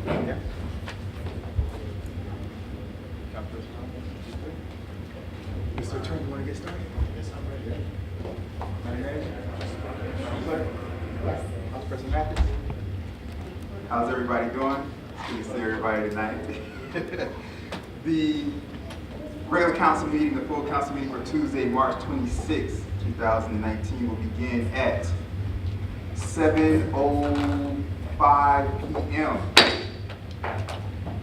Yeah. Mr. Attorney, you want to get started? Yes, I'm ready. Madam Manager? Madam Clerk? Council President Mathis? How's everybody doing? Good to see everybody tonight. The regular council meeting, the full council meeting for Tuesday, March 26, 2019 will begin at 7:05 p.m.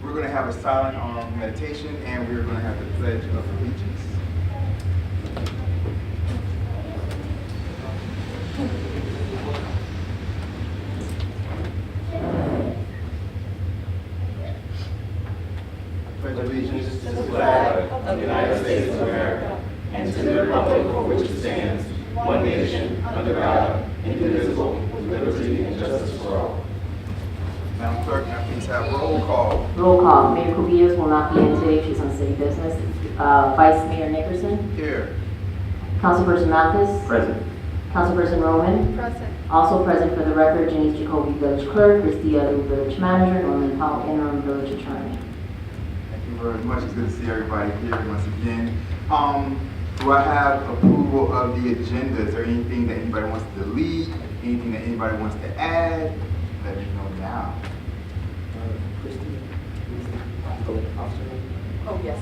We're going to have a silent meditation, and we're going to have the Pledge of Allegiance. Pledge allegiance to the flag of the United States of America and to the republic for which it stands, one nation, under God, indivisible, with liberty and justice for all. Madam Clerk, now please have roll call. Roll call. Mayor Kubias will not be in today. She's on city business. Vice Mayor Nickerson. Here. Councilperson Mathis. Present. Councilperson Roman. Present. Also present for the record, Janice Jacoby, Village Clerk, Christy Adu, Village Manager, Norman Powell, Interim Village Attorney. Thank you very much. It's good to see everybody here once again. Do I have approval of the agenda? Is there anything that anybody wants to delete? Anything that anybody wants to add? Let me know now. Oh, yes.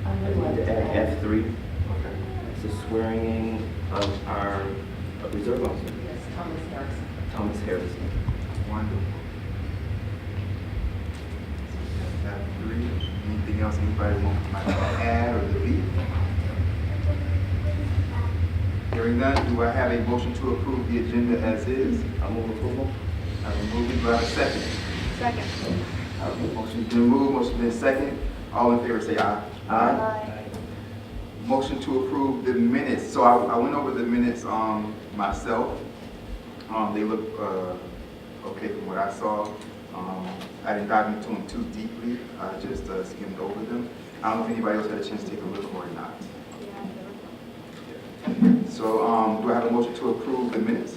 I'd like to add F3. It's the swearing in of our reserve officer, Yes, Thomas Harrison. Thomas Harrison. Wonderful. Tab 3. Anything else anybody might want to add or delete? Hearing none, do I have a motion to approve the agenda as is? I move approval. I will move it. Do I have a second? Second. Motion's been moved, motion's been second. All in favor say aye. Aye. Motion to approve the minutes. So I went over the minutes myself. They look okay from what I saw. I didn't dive into them too deeply. I just skimmed over them. I don't know if anybody else had a chance to take a look or not. So do I have a motion to approve the minutes?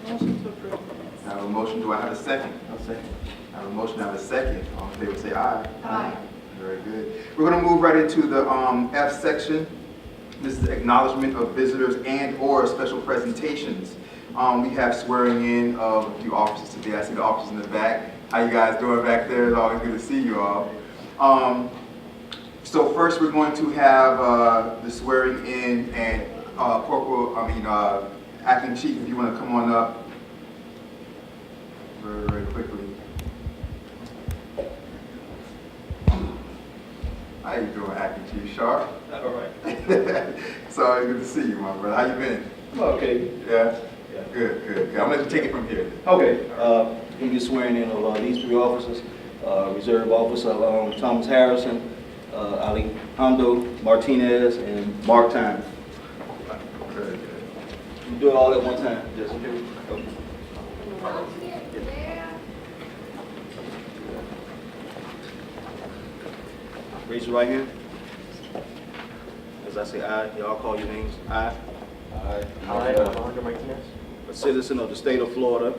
Motion to approve. I have a motion. Do I have a second? I'll second. I have a motion. I have a second. All in favor say aye. Aye. Very good. We're going to move right into the F section. This is acknowledgement of visitors and or special presentations. We have swearing in of a few officers today. I see the officers in the back. How you guys doing back there? It's always good to see you all. So first we're going to have the swearing in and Acting Chief, if you want to come on up very, very quickly. How you doing, Acting Chief? Sharp? All right. It's always good to see you, my brother. How you been? Okay. Yeah? Yeah. Good, good, good. I'm going to take it from here. Okay. We'll get swearing in of these three officers. Reserve Officer Thomas Harrison, Alejandro Martinez, and Mark Time. Very good. You do it all at one time. Just okay. Raise your right hand. As I say aye, y'all call your names. I, I, Alejandro Martinez, a citizen of the state of Florida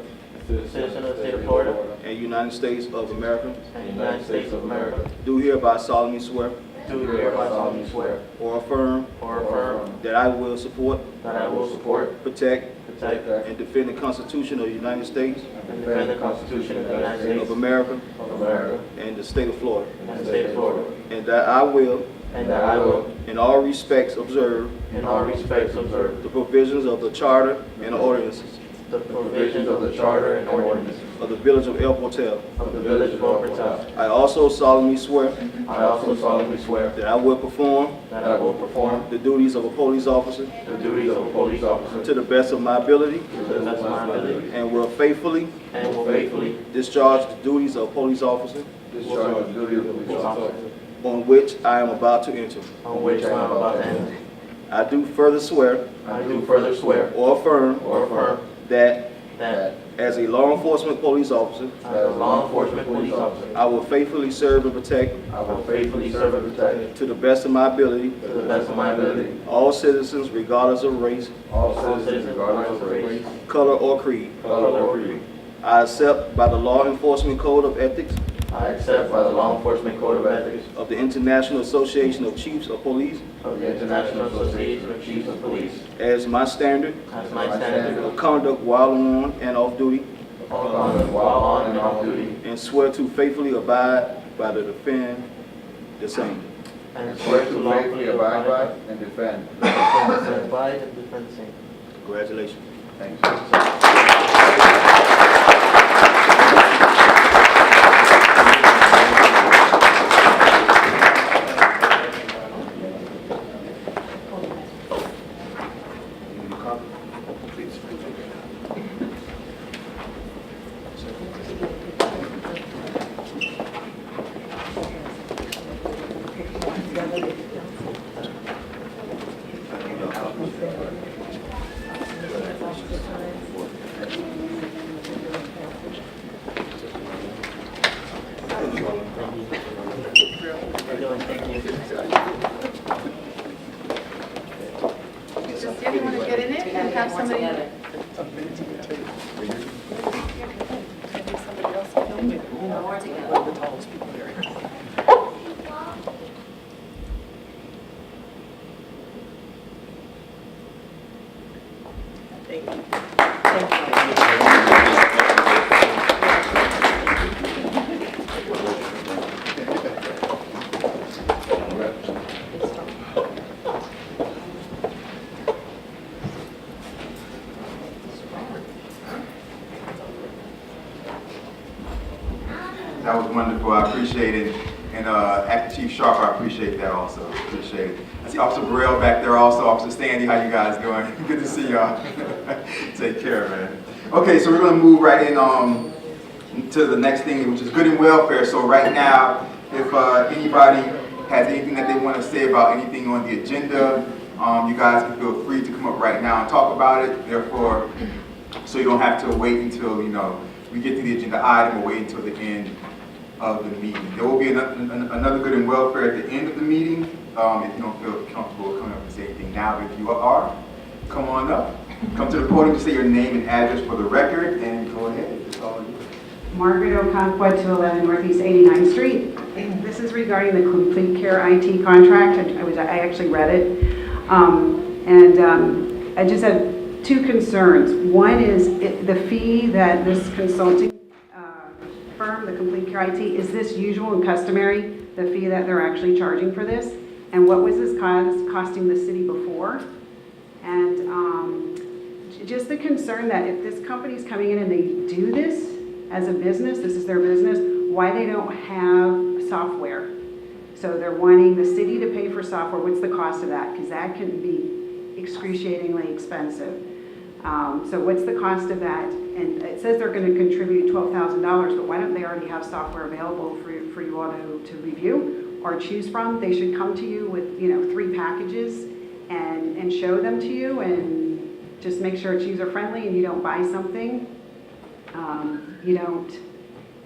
citizen of the state of Florida and United States of America, and the United States of America, do hereby solemnly swear do hereby solemnly swear or affirm or affirm that I will support, that I will support, protect, protect, and defend the Constitution of the United States and defend the Constitution of the United of States America of America and the state of Florida, and the state of Florida, and that I will, and that I will, in all respects, observe in all respects, observe the provisions of the Charter and ordinances the provisions of the Charter and ordinances of the Village of El Portal. of the Village of El Portal. I also solemnly swear I also solemnly swear that I will perform that I will perform the duties of a police officer the duties of a police officer to the best of my ability to the best of my ability, and will faithfully and will faithfully discharge the duties of a police officer discharge the duties of a police officer on which I am about to enter. on which I am about to enter. I do further swear I do further swear or affirm or affirm that that as a law enforcement police officer, as a law enforcement police officer, I will faithfully serve and protect I will faithfully serve and protect to the best of my ability to the best of my ability all citizens regardless of race, all citizens regardless of race, color, or creed. color, or creed. I accept by the Law Enforcement Code of Ethics I accept by the Law Enforcement Code of Ethics of the International Association of Chiefs of Police of the International Association of Chiefs of Police as my standard as my standard of conduct while on and off duty, of conduct while on and off duty, and swear to faithfully abide by the defend the same. and swear to lawfully abide by and defend. abide and defend the same. Congratulations. Thanks. Does anyone want to get in it and have somebody? Somebody else film it? Thank you. That was wonderful. I appreciate it. And Acting Chief Sharp, I appreciate that also. Appreciate it. I see Officer Burrell back there also. Officer Standy, how you guys doing? Good to see y'all. Take care, man. Okay, so we're going to move right in to the next thing, which is good and welfare. So right now, if anybody has anything that they want to say about anything on the agenda, you guys can feel free to come up right now and talk about it. Therefore, so you don't have to wait until, we get to the agenda item or wait until the end of the meeting. There will be another good and welfare at the end of the meeting. If you don't feel comfortable coming up and say anything now, if you are, come on up. Come to the podium to say your name and address for the record, and go ahead. It's all you. Margaret Okonkwo, 211 Northeast 89th Street. This is regarding the Complete Care IT contract. I actually read it. I just have two concerns. One is the fee that this consulting firm, the Complete Care IT, is this usual and customary, the fee that they're actually charging for this? And what was this costing the city before? And just the concern that if this company's coming in and they do this as a business, this is their business, why they don't have software. So they're wanting the city to pay for software. What's the cost of that? Because that can be excruciatingly expensive. So what's the cost of that? And it says they're going to contribute $12,000, but why don't they already have software available for you all to review or choose from? They should come to you with 3 packages and show them to you, and just make sure it's user friendly and you don't buy something.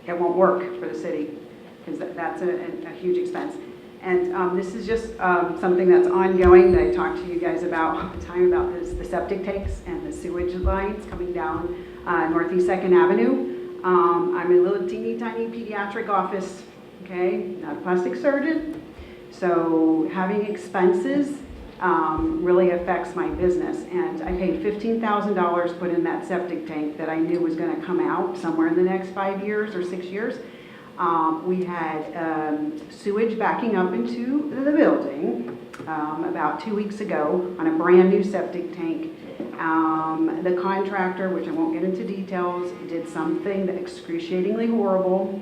It won't work for the city, because that's a huge expense. And this is just something that's ongoing that I talk to you guys about all the time about the septic tanks and the sewage lines coming down Northeast 2nd Avenue. I'm a little teeny tiny pediatric office, okay, not a plastic surgeon. So having expenses really affects my business. And I paid $15,000 to put in that septic tank that I knew was going to come out somewhere in the next 5 years or 6 years. We had sewage backing up into the building about 2 weeks ago on a brand new septic tank. The contractor, which I won't get into details, did something that excruciatingly horrible,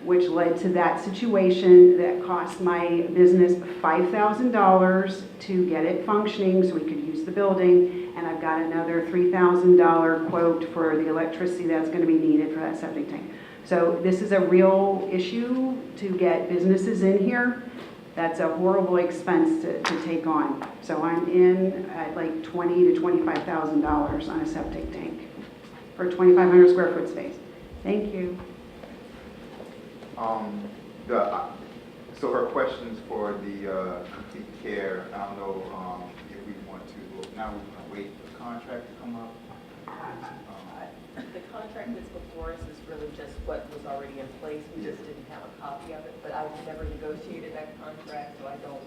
which led to that situation that cost my business $5,000 to get it functioning so we could use the building. And I've got another $3,000 quote for the electricity that's going to be needed for that septic tank. So this is a real issue to get businesses in here. That's a horrible expense to take on. So I'm in at like $20,000 to $25,000 on a septic tank for a 2,500 square foot space. Thank you. So her questions for the Complete Care, I don't know if we want to, now we want to wait for the contract to come up. contract that's before us is really just what was already in place. We just didn't have a copy of it, but I've never negotiated that contract, so I don't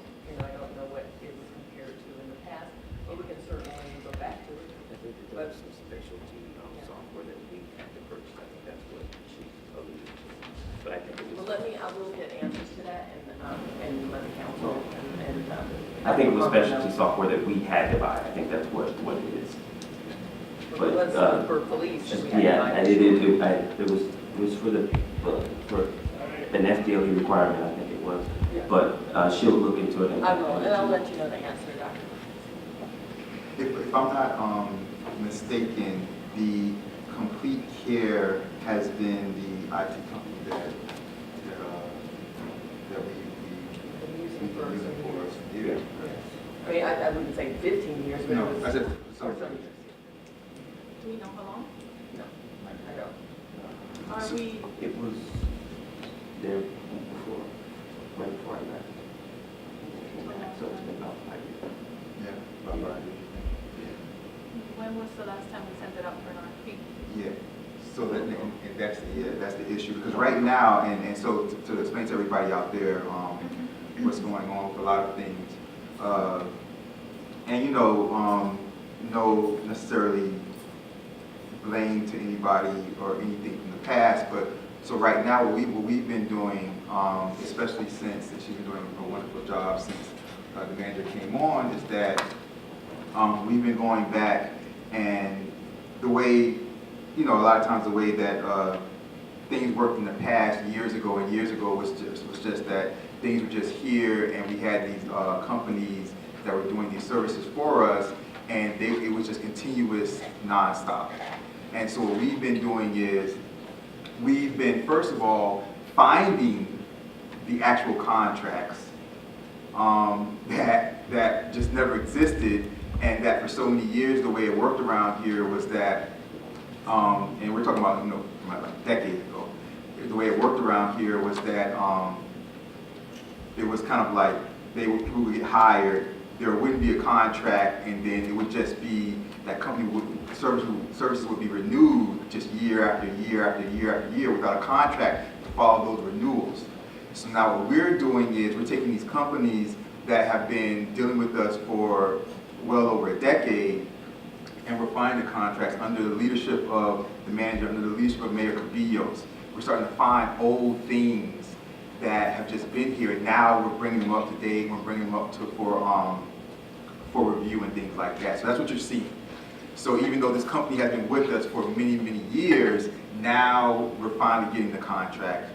know what it was compared to in the past. But we can certainly go back to it. I think that there was some specialty software that we had to purchase. I think that's what she alluded to. But I think it was. Well, I will get answers to that and let the council and. I think it was specialty software that we had to buy. I think that's what it is. But it was for police that we had to Yeah, buy. and it was for an FDLE requirement, I think it was. Yeah. But she'll look into it. I will, and I'll let you know the answer, Dr. If I'm not mistaken, the Complete Care has been the IT company that Been we've using been for using some for years. some years. I mean, I wouldn't say 15 years, but No, it was. I said for some some years. years. Do we know how long? No, I don't. Are we, It was there before, right before I left. So it's been about 5 years. Yeah, about 5 years. when was the last time we sent it up for an RFP? Yeah, so and that's the issue, because right now, and so to explain to everybody out there, what's going on with a lot of things, and no necessarily blame to anybody or anything from the past, but so right now what we've been doing, especially since, and she's been doing a wonderful job since the manager came on, is that we've been going back, and the way, a lot of times the way that things worked in the past years ago was just that things were just here, and we had these companies that were doing these services for us, and it was just continuous, nonstop. And so what we've been doing is we've been, first of all, finding the actual contracts that just never existed, and that for so many years the way it worked around here was that, and we're talking about like decades ago, the way it worked around here was that it was kind of like people would get hired, there wouldn't be a contract, and then it would just be that services would be renewed just year after year after year after year without a contract to follow those renewals. So now what we're doing is we're taking these companies that have been dealing with us for well over a decade, and we're finding the contracts under the leadership of the manager, under the leadership of Mayor Cabillos. We're starting to find old things that have just been here, and now we're bringing them up to date, we're bringing them up for review and things like that. So that's what you're seeing. So even though this company has been with us for many, many years, now we're finally getting the contract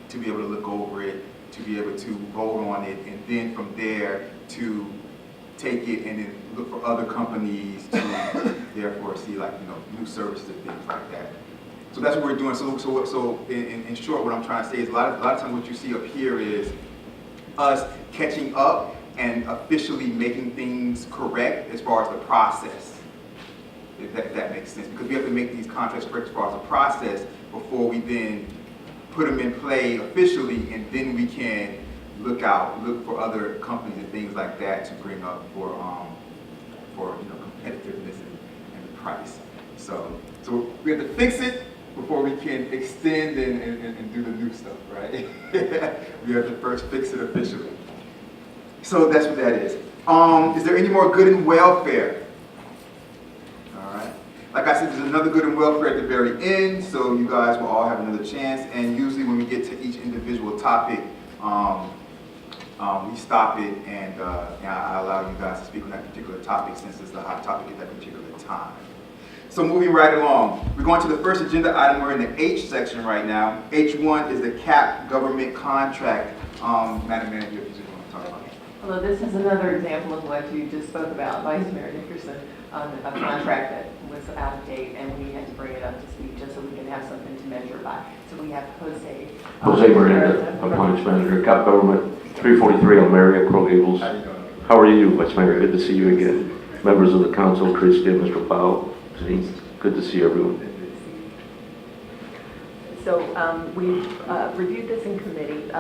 to be able to look over it, to be able to vote on it, and then from there to take it and then look for other companies to therefore see new services and things like that. So that's what we're doing. So in short, what I'm trying to say is a lot of times what you see up here is us catching up and officially making things correct as far as the process, if that makes sense. Because we have to make these contracts correct as far as the process before we then put them in play officially, and then we can look for other companies and things like that to bring up for competitiveness and the price. So we have to fix it before we can extend and do the new stuff, right? We have to first fix it officially. So that's what that is. Is there any more good and welfare? All right. Like I said, there's another good and welfare at the very end, so you guys will all have another chance. And usually when we get to each individual topic, we stop it and I allow you guys to speak on that particular topic since it's the hot topic at that particular time. So moving right along, we're going to the first agenda item. We're in the H section right now. H1 is the CAP government contract. Madam Manager, if you just want to talk about it. Well, this is another example of what you just spoke about, Vice Mayor Dickerson, a contract that was out of date, and we had to bring it up to speed just so we can have something to measure by. So we have Jose. Jose Miranda, Appointments Manager, CAP Government, 343 Almeria, Coral Gables. How you doing? How are you, Vice Mayor? Good to see you again. Members of the council, Christian, Mr. Powell, Denise, good to see everyone. So we reviewed this in committee.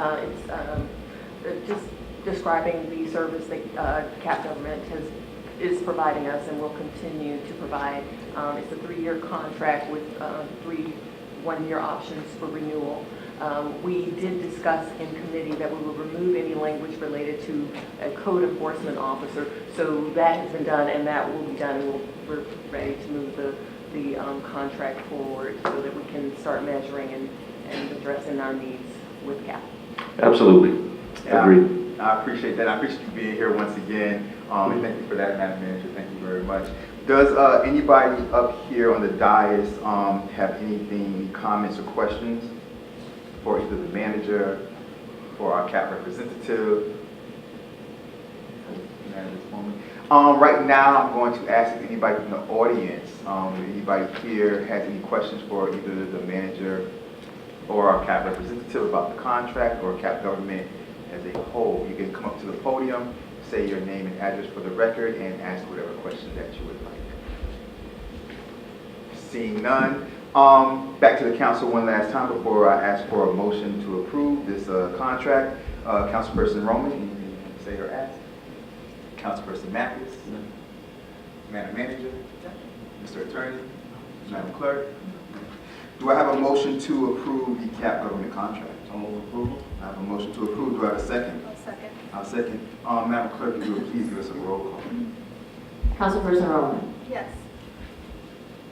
It's just describing the service that CAP Government has is providing us and will continue to provide. It's a 3-year contract with 3 one-year options for renewal. We did discuss in committee that we will remove any language related to a code enforcement officer. So that has been done, and that will be done, and we're ready to move the contract forward so that we can start measuring and addressing our needs with CAP. Absolutely. Yeah, Agreed. I appreciate that. I appreciate you being here once again. And thank you for that, Madam Manager. Thank you very much. Does anybody up here on the dais have any comments or questions for either the manager or our CAP representative? Right now, I'm going to ask if anybody from the audience, if anybody here has any questions for either the manager or our CAP representative about the contract or CAP government as a whole. You can come up to the podium, say your name and address for the record, and ask whatever questions that you would like. Seeing none, back to the council one last time before I ask for a motion to approve this contract. Councilperson Roman, anything you can say or ask? Councilperson Mathis? Madam Manager? Mr. Attorney? Madam Clerk? Do I have a motion to approve the CAP government contract? I'll move approval. I have a motion to approve. Do I have a second? I'll second. I'll second. Madam Clerk, if you would please give us a roll call. Councilperson Roman. Yes.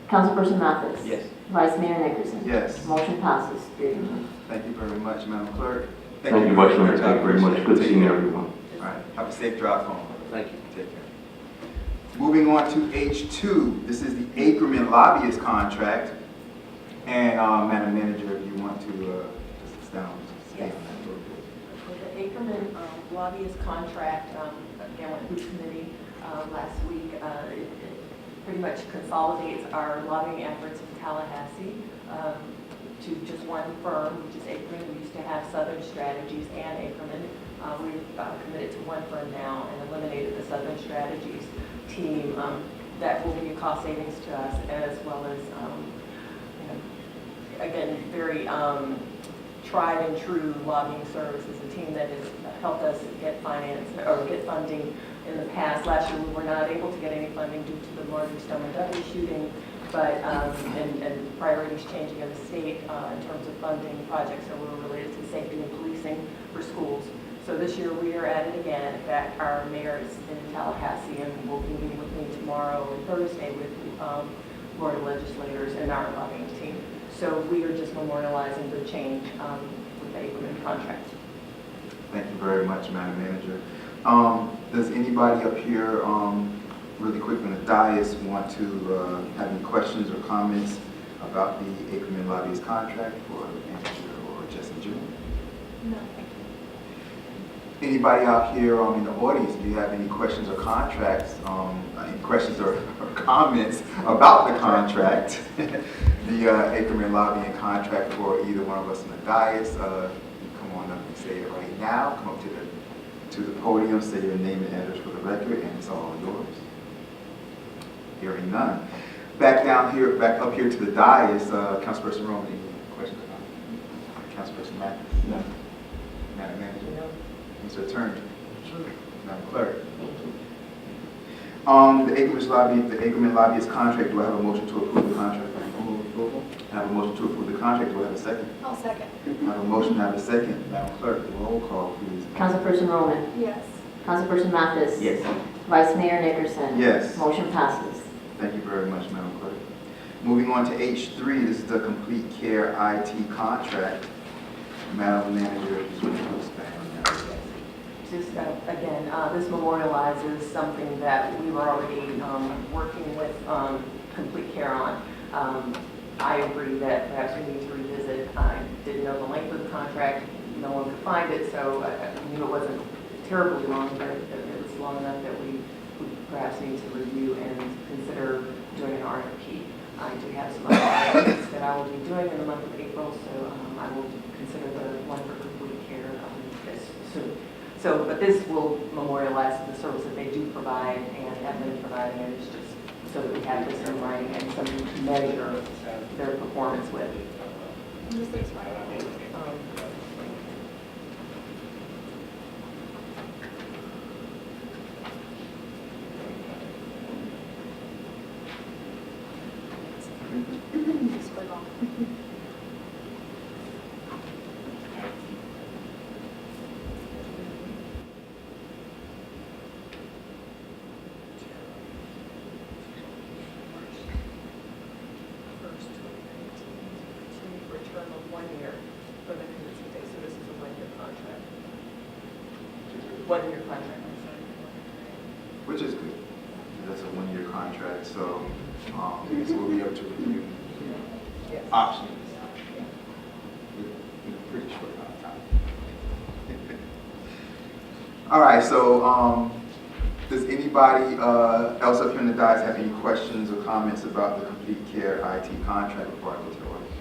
Councilperson Mathis. Yes. Vice Mayor Nickerson. Yes. Motion passes 3-1. Thank you very much, Madam Clerk. Thank you much, Mayor. I Thank you very much. appreciate it. Good Take seeing care. everyone. All right. Have a safe drive home. Thank you. Take care. Moving on to H2. This is the Ackerman lobbyist contract. And Madam Manager, if you want to just expound. Yes. With the Ackerman lobbyist contract, again, went through committee last week. It pretty much consolidates our lobbying efforts in Tallahassee to just one firm, which is Ackerman. We used to have Southern Strategies and Ackerman. We've committed to one firm now and eliminated the Southern Strategies team. That will be a cost savings to us, as well as, again, very tried and true lobbying services, a team that has helped us get finance or get funding in the past. Last year we were not able to get any funding due to the Marjory Stoneman Douglas shooting, but and priorities changing in the state in terms of funding projects that were related to safety and policing for schools. So this year we are at it again. In fact, our mayor is in Tallahassee and will be meeting with me tomorrow and Thursday with Florida legislators and our lobbying team. So we are just memorializing the change with the Ackerman contract. Thank you very much, Madam Manager. Does anybody up here, really quick on the dais, want to have any questions or comments about the Ackerman lobbyist contract for the manager or just in general? No, thank you. Anybody out here in the audience, do you have any questions or contracts, any questions or comments about the contract? The Ackerman lobbying contract for either one of us in the dais. You come on up and say it right now. Come up to the podium, say your name and address for the record, and it's all yours. Hearing none. Back up here to the dais, Councilperson Roman, any questions or comments? Councilperson Mathis? No. Madam Manager? No. Mr. Attorney? Sure. Madam Clerk? The Ackerman lobbyist contract, do I have a motion to approve the contract? I have a motion to approve the contract. Do I have a second? I'll second. I have a motion, I have a second. Madam Clerk, roll call, please. Councilperson Roman. Yes. Councilperson Mathis. Yes. Vice Mayor Nickerson. Yes. Motion passes. Thank you very much, Madam Clerk. Moving on to H3, this is the Complete Care IT contract. Madam Manager, if you wish to expand on that. Just, again, this memorializes something that we were already working with Complete Care on. I agree that perhaps we need to revisit. I didn't know the length of the contract. No one could find it, so I knew it wasn't terribly long, but it was long enough that we perhaps need to review and consider doing an RFP. I do have some other items that I will be doing in the month of April, so I will consider the one for Complete Care soon. So, but this will memorialize the service that they do provide and have been providing, and it's just so that we have this in writing and something to measure their performance with. This is fine. 1 year for the contingency day, so this is a 1-year contract. 1-year contract, I'm sorry. Which is good. That's a 1-year contract, so we'll be able to review Yes. options in a pretty short amount of time. All right, so does anybody else up here in the dais have any questions or comments about the Complete Care IT contract before I go to the audience?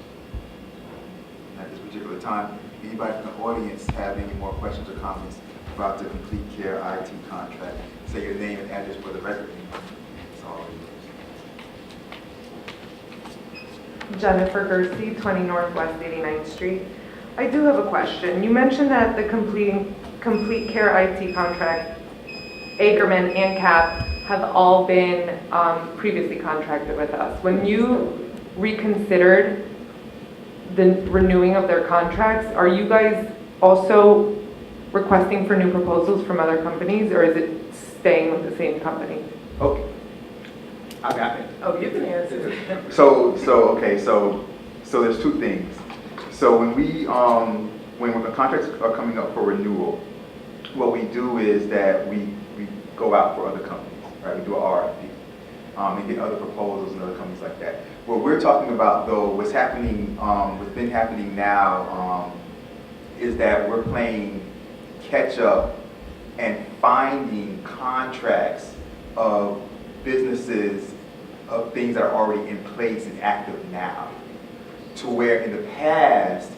At this particular time, anybody from the audience have any more questions or comments about the Complete Care IT contract? Say your name and address for the record. It's all yours. Jennifer Gersey, 20 Northwest 89th Street. I do have a question. You mentioned that the Complete Care IT contract, Ackerman and CAP, have all been previously contracted with us. When you reconsidered the renewing of their contracts, are you guys also requesting for new proposals from other companies, or is it staying with the same company? Okay. I got it. Oh, you can answer. So there's two things. So when when the contracts are coming up for renewal, what we do is that we go out for other companies, right? We do an RFP and get other proposals and other companies like that. What we're talking about though, what's been happening now is that we're playing catch up and finding contracts of businesses of things that are already in place and active now, to where in the past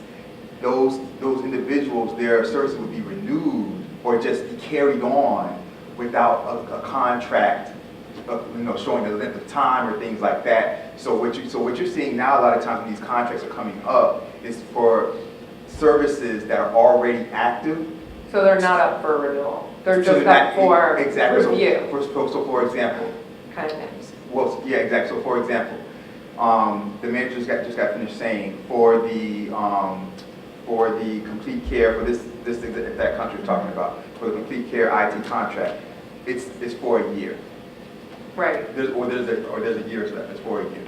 those individuals, their services would be renewed or just be carried on without a contract, showing the length of time or things like that. So what you're seeing now a lot of times when these contracts are coming up is for services that are already active. So they're not up for renewal. They're So just they're up for exactly. review, So for example, kind of things. well, yeah, exactly. So for example, the manager just got finished saying for the Complete Care, for this that country we're talking about, for the Complete Care IT contract, it's for a year. Right. There's a year left. It's for a year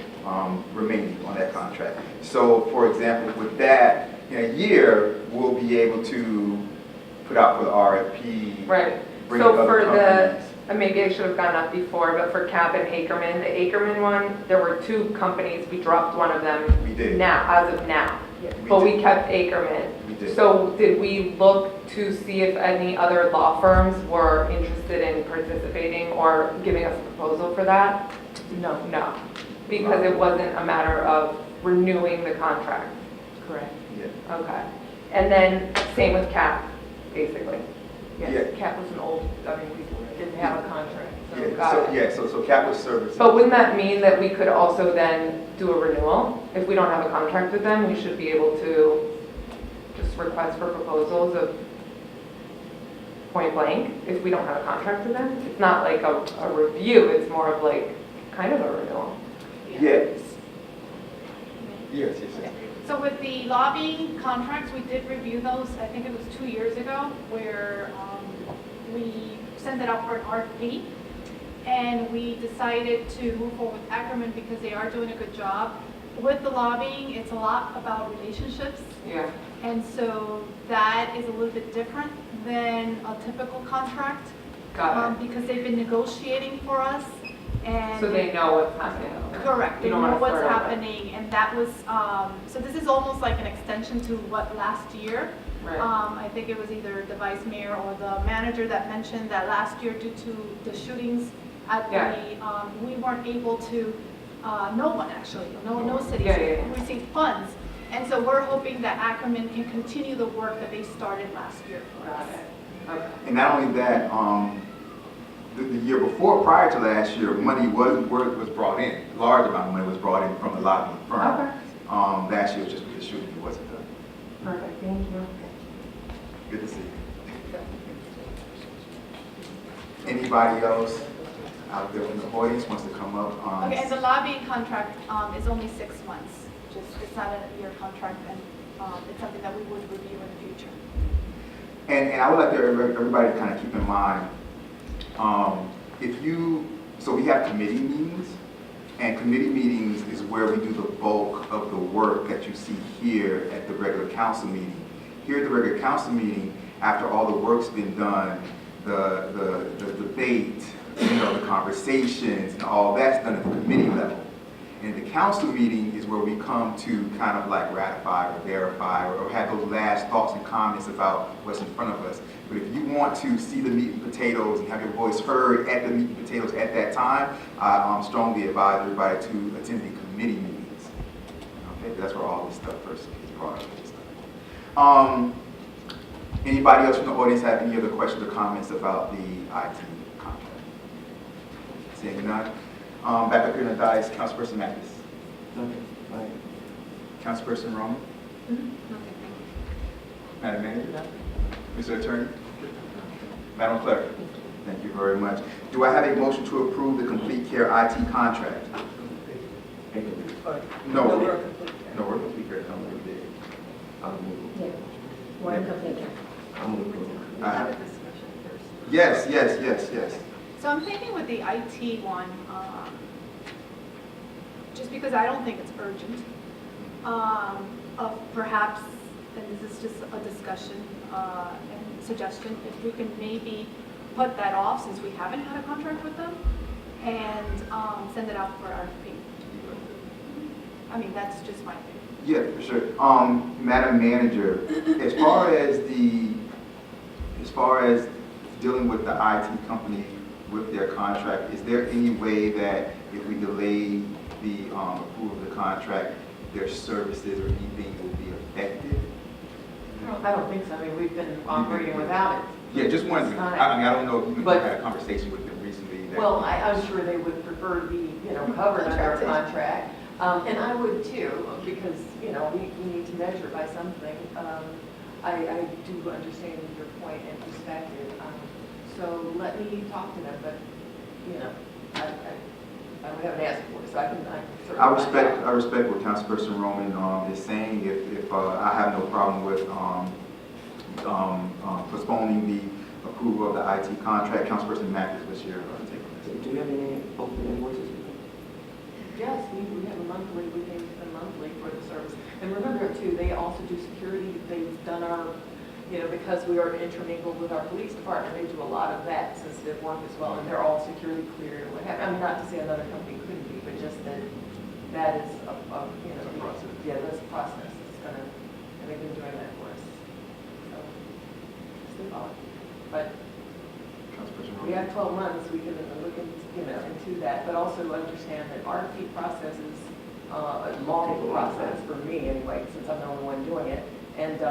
remaining on that contract. So for example, with that, in a year we'll be able to put out for the RFP. Right. Bring So in other for companies. maybe I should have gone up before, but for CAP and Ackerman, the Ackerman one, there were 2 companies. We dropped one of them. We did. Now, as of now. Yes. But we did. kept Ackerman. We did. So did we look to see if any other law firms were interested in participating or giving us a proposal for that? No, No, because it wasn't a matter of renewing the contract. correct. Yeah. Okay. And then same with CAP, basically. Yeah. Yes, CAP was an old, we didn't have a contract, so. Yeah. Got So it. yeah. So capital services. But wouldn't that mean that we could also then do a renewal? If we don't have a contract with them, we should be able to just request for proposals of point blank if we don't have a contract with them? It's not like a review, it's more of like kind of a renewal. Yes. Yes. Yes. So with the lobbying contracts, we did review those, I think it was 2 years ago, where we sent it out for an RFP. And we decided to move forward with Ackerman because they are doing a good job. With the lobbying, it's a lot about relationships. Yeah. And so that is a little bit different than a typical contract. Got it. Because they've been negotiating for us and. So they know what's happening. Correct, they You don't know wanna what's start over. happening, and that was, so this is almost like an extension to what last year. Right. I think it was either the vice mayor or the manager that mentioned that last year due to the shootings at Yeah. we weren't able to, no one actually, no cities Yeah, yeah, yeah. received funds. And so we're hoping that Ackerman can continue the work that they started last year for us. Got it. Okay. And not only that, the year before, prior to last year, money was brought in. A large amount of money was brought in from the lobbying firm. Okay. Last year was just with the shooting, it wasn't done. Perfect, thank you. Good to see you. Anybody else out there in the audience wants to come up? Okay, and the lobbying contract is only 6 months, it's not a year contract, and it's something that we would review in the future. And I would like everybody to kind of keep in mind, so we have committee meetings, And committee meetings is where we do the bulk of the work that you see here at the regular council meeting. Here at the regular council meeting, after all the work's been done, the debate, the conversations, and all that's done at the committee level. And the council meeting is where we come to kind of like ratify or verify or have those last thoughts and comments about what's in front of us. But if you want to see the meat and potatoes and have your voice heard at the meat and potatoes at that time, I strongly advise everybody to attend the committee meetings. Okay, that's where all this stuff first is brought up. Anybody else from the audience have any other questions or comments about the IT contract? Seeing none. Back up here in the dais, Councilperson Mathis. Councilperson Roman. Madam Manager. Mr. Attorney. Madam Clerk. Thank you very much. Do I have a motion to approve the Complete Care IT contract? No, we're Complete Care. One complete care. Yes. So I'm thinking with the IT one, just because I don't think it's urgent, of perhaps, and this is just a discussion and suggestion, if we can maybe put that off since we haven't had a contract with them and send it out for RFP. I mean, that's just my opinion. Yeah, for sure. Madam Manager, as far as dealing with the IT company with their contract, is there any way that if we delay the approval of the contract, their services or anything will be affected? I don't think so. I mean, we've been operating without it. Yeah, just wondering. I mean, I don't know if you But- had a conversation with them recently. That, Well, I'm sure they would prefer to be, covered under our contract. And I would too, because, we need to measure by something. I do understand your point and perspective. So let me talk to them, but, I would have an answer for it, so I can certainly. I respect what Councilperson Roman is saying. If I have no problem with postponing the approval of the IT contract. Councilperson Mathis, what's your take on this? Do you have any open invoices? Yes, we have a monthly, we pay them monthly for the service. And remember too, they also do security. They've done our, because we are intermingled with our police department, they do a lot of that sensitive work as well. And they're all security cleared or what have you. I mean, not to say another company couldn't be, but just that is a process. Yeah, that's a process. It's gonna, and they've been doing that for us. So, still on. But Councilperson we Roman? have 12 months, we can look into that, but also understand that RFP process is a long process for me anyway, since I'm the only one doing it. And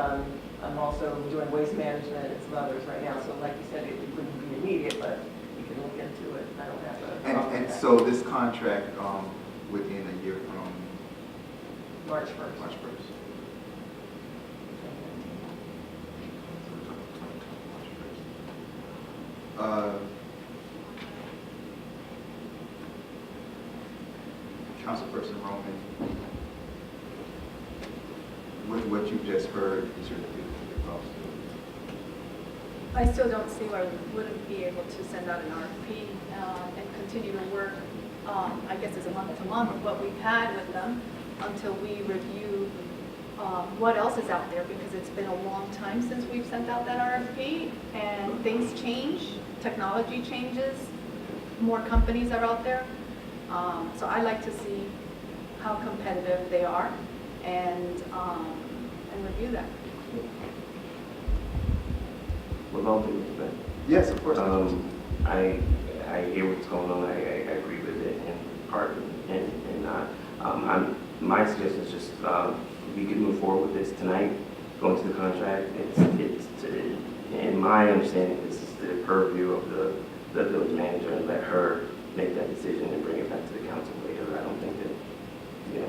I'm also doing waste management and some others right now. So like you said, it wouldn't be immediate, but we can look into it. I don't have a problem And with that. so this contract within a year from March 1st. March 1st. Councilperson Roman, with what you've just heard, is your thoughts? I still don't see why we wouldn't be able to send out an RFP and continue to work, I guess it's a month-to-month, what we've had with them until we review what else is out there, because it's been a long time since we've sent out that RFP, and things change, technology changes, more companies are out there. So I like to see how competitive they are and review that. With all due respect. Yes, of course. I hear what's going on. I agree with it in part and not. My suggestion is just we could move forward with this tonight, go into the contract. In my understanding, this is the purview of the village manager, and let her make that decision and bring it back to the council later. I don't think that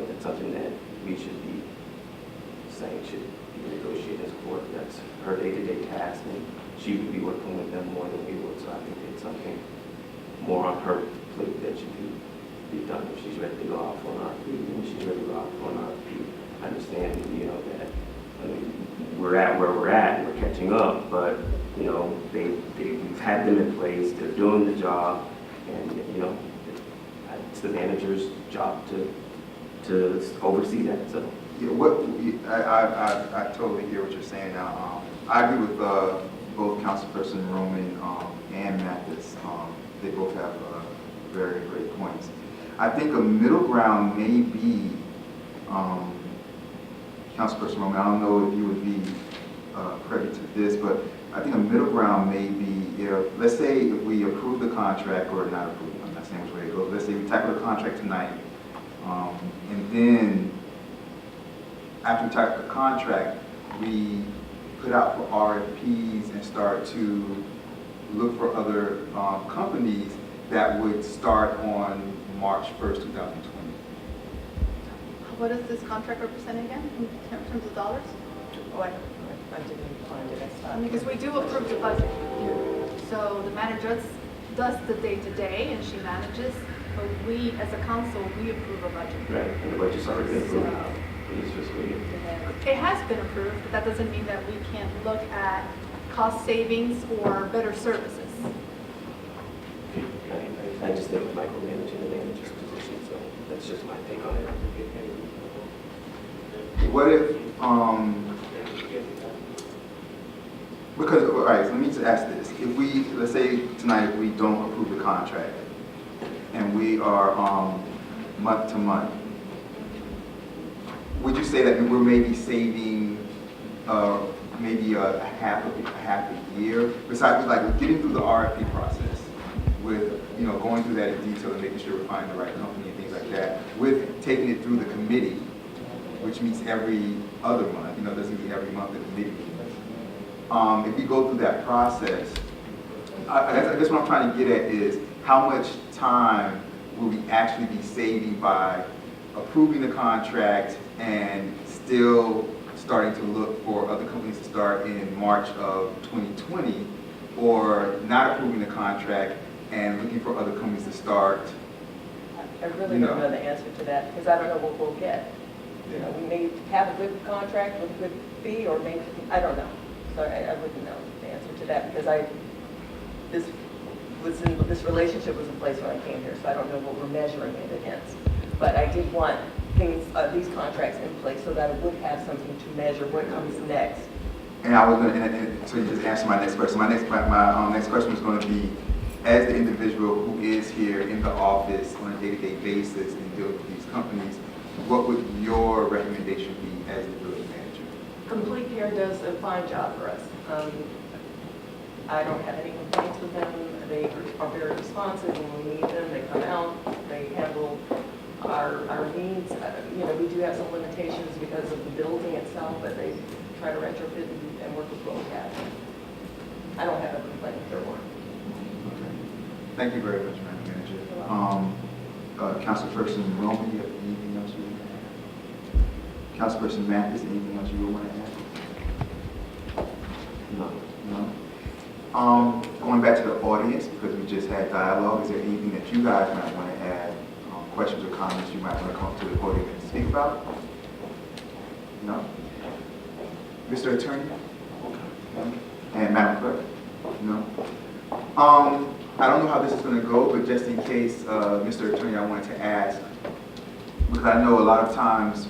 that's something that we should be saying should be negotiated as a board. That's her day-to-day task, and she would be working with them more than we would. So I think it's something more on her plate that should be done. If she's ready to go off on RFP, and she's ready to go off on RFP. I understand, that we're at where we're at, and we're catching up, but we've had them in place. They're doing the job, and it's the manager's job to oversee that, so. Yeah, I totally hear what you're saying now. I agree with both Councilperson Roman and Mathis. They both have very great points. I think a middle ground may be, Councilperson Roman, I don't know if you would be privy to this, but I think a middle ground may be if, let's say if we approve the contract, or not approve, I'm not saying which way it goes, let's say we tackle the contract tonight, and then after we tackle the contract, we put out for RFPs and start to look for other companies that would start on March 1st, 2020. What does this contract represent again in terms of dollars? Oh, I didn't find it, I stopped. Because we do approve the budget. So the manager does the day-to-day and she manages, but we, as a council, we approve a budget. Right, and the budget's already been approved for this fiscal year. It has been approved, but that doesn't mean that we can't look at cost savings or better services. I just think micromanaging the manager's position, so that's just my take on it. What if, because, all right, so let me just ask this. If we, let's say tonight, we don't approve the contract, and we are month to month, would you say that we're maybe saving maybe a half a year? Besides, like, getting through the RFP process, with, you know, going through that in detail and making sure we're finding the right company and things like that, with taking it through the committee, which meets every other month, you know, doesn't meet every month the committee meets. If we go through that process, I guess what I'm trying to get at is how much time will we actually be saving by approving the contract and still starting to look for other companies to start in March of 2020, or not approving the contract and looking for other companies to start? I really don't know the answer to that, because I don't know what we'll get. You know, we may have a good contract with a good fee, or maybe, I don't know. So I wouldn't know the answer to that, because this relationship was in place when I came here, so I don't know what we're measuring it against. But I did want things, these contracts in place, so that I would have something to measure what comes next. And I was going to, and so you just answered my next question. My next question was going to be, as the individual who is here in the office on a day-to-day basis and dealing with these companies, what would your recommendation be as the building manager? Complete Care does a fine job for us. I don't have any complaints with them. They are very responsive when we need them. They come out, they handle our needs. You know, we do have some limitations because of the building itself, but they try to retrofit and work with what we have. I don't have a complaint with their work. Thank you very much, Madam Manager. Councilperson Roman, you have anything else you want to add? Councilperson Mathis, anything else you would want to add? No. No? Going back to the audience, because we just had dialogue, is there anything that you guys might want to add? Questions or comments you might want to come to the podium and speak about? No? Mr. Attorney? No? And Madam Clerk? No? I don't know how this is going to go, but just in case, Mr. Attorney, I wanted to ask, because I know a lot of times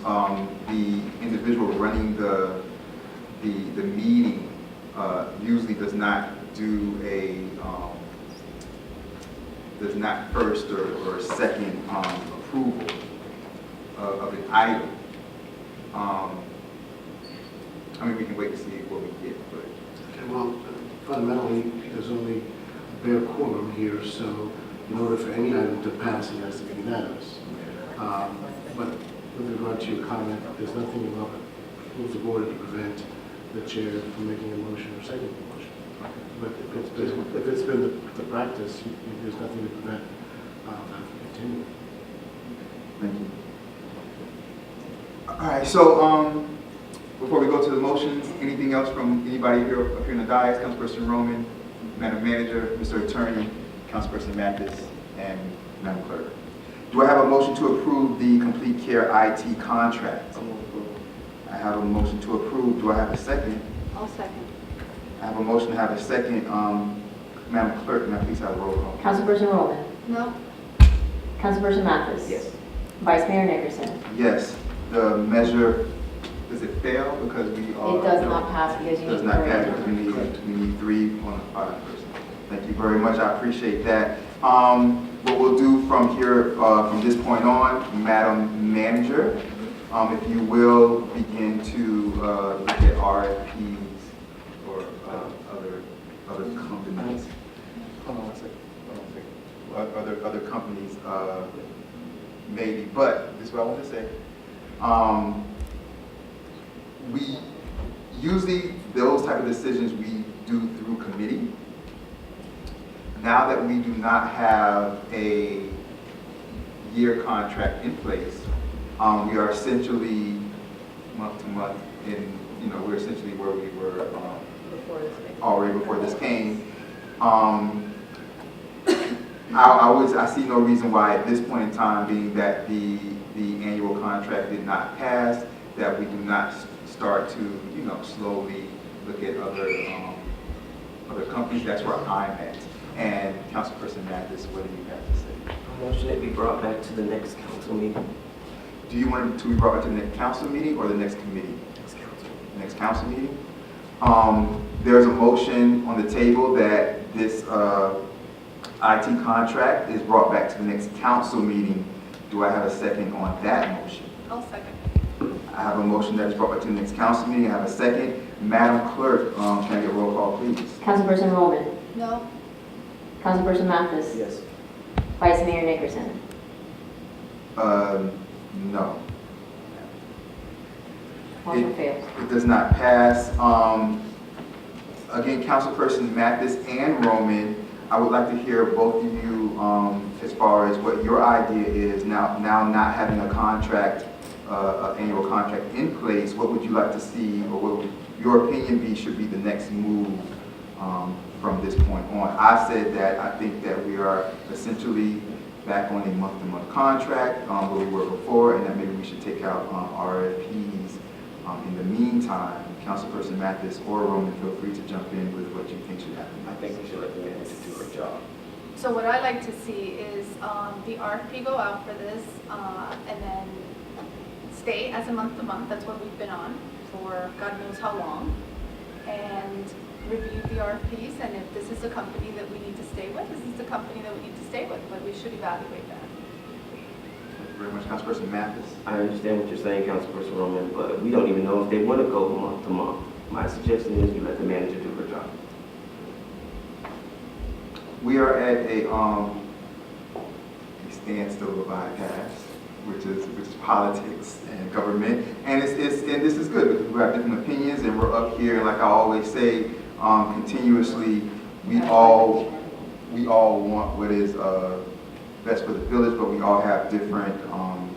the individual running the meeting usually does not do does not first or second approval of an item. I mean, we can wait to see what we get, but. Okay, well, fundamentally, there's only a bare quorum here, so in order for any item to pass, it has to be unanimous. But with regard to your comment, there's nothing about the rules of order to prevent the chair from making a motion or seconding a motion. But if it's been the practice, there's nothing to prevent that from continuing. Thank you. All right, so before we go to the motions, anything else from anybody here up here in the dais? Councilperson Roman, Madam Manager, Mr. Attorney, Councilperson Mathis, and Madam Clerk. Do I have a motion to approve the Complete Care IT contract? I have a motion to approve. Do I have a second? I'll second. I have a motion to have a second. Madam Clerk, may I please have a roll call? Councilperson Roman, No? Councilperson Mathis. Yes. Vice Mayor Nickerson. Yes, the measure, does it fail because we are? It does not pass because you need Does not pass three. because we need 3 on a 5-person. Thank you very much, I appreciate that. What we'll do from here, from this point on, Madam Manager, if you will begin to look at RFPs for other companies. Hold on one second. Other companies, maybe, but this is what I want to say. We usually, those type of decisions we do through committee. Now that we do not have a year contract in place, we are essentially month to month in, we're essentially where we were already before this came. I see no reason why at this point in time, being that the annual contract did not pass, that we do not start to, slowly look at other companies. That's where I'm at. And Councilperson Mathis, what do you have to say? Motion it be brought back to the next council meeting. Do you want it to be brought back to the next council meeting or the next committee? Next council. Next council meeting? There's a motion on the table that this IT contract is brought back to the next council meeting. Do I have a second on that motion? I'll second. I have a motion that is brought back to the next council meeting. I have a second. Madam Clerk, can I get a roll call, please? Councilperson Roman. No? Councilperson Mathis. Yes. Vice Mayor Nickerson. No. Motion fails. It does not pass. Again, Councilperson Mathis and Roman, I would like to hear both of you as far as what your idea is now not having a contract, annual contract in place. What would you like to see, or what would your opinion be should be the next move from this point on? I said that I think that we are essentially back on a month-to-month contract where we were before, and that maybe we should take out RFPs. In the meantime, Councilperson Mathis or Roman, feel free to jump in with what you think should happen. I think we should let the manager do her job. So what I like to see is the RFP go out for this and then stay as a month-to-month. That's what we've been on for God knows how long. And review the RFPs, and if this is a company that we need to stay with, this is the company that we need to stay with, but we should evaluate that. Thank you very much, Councilperson Mathis. I understand what you're saying, Councilperson Roman, but we don't even know if they want to go month to month. My suggestion is you let the manager do her job. We are at a standstill of bypass, which is politics and government, and and this is good because we have different opinions, and we're up here, like I always say, continuously. We all want what is best for the village, but we all have different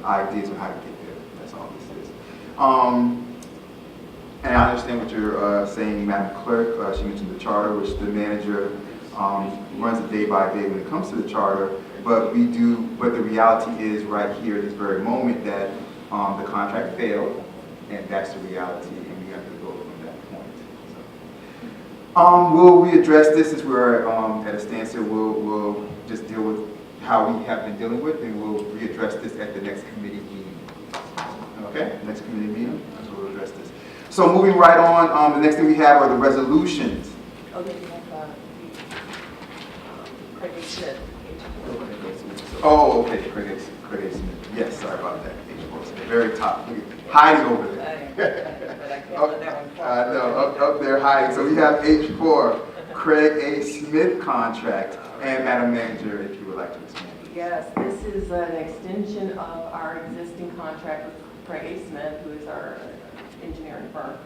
ideas on how to get there. That's all this is. And I understand what you're saying, Madam Clerk. She mentioned the charter, which the manager runs it day by day when it comes to the charter. But but the reality is right here at this very moment that the contract failed, and that's the reality, and we have to go from that point. So, we'll readdress this since we're at a standstill. We'll just deal with how we have been dealing with, and we'll readdress this at the next committee meeting. Okay, next committee meeting, that's where we'll address this. So moving right on, the next thing we have are the resolutions. Okay, you have Craig Smith. Oh, okay, Craig A. Smith. Yes, sorry about that. H4, at the very top, hiding over there. But I can't let that one fall. I know, up there hiding. So we have H4, Craig A. Smith contract. And Madam Manager, if you would like to expand. Yes, this is an extension of our existing contract with Craig A. Smith, who is our engineering firm.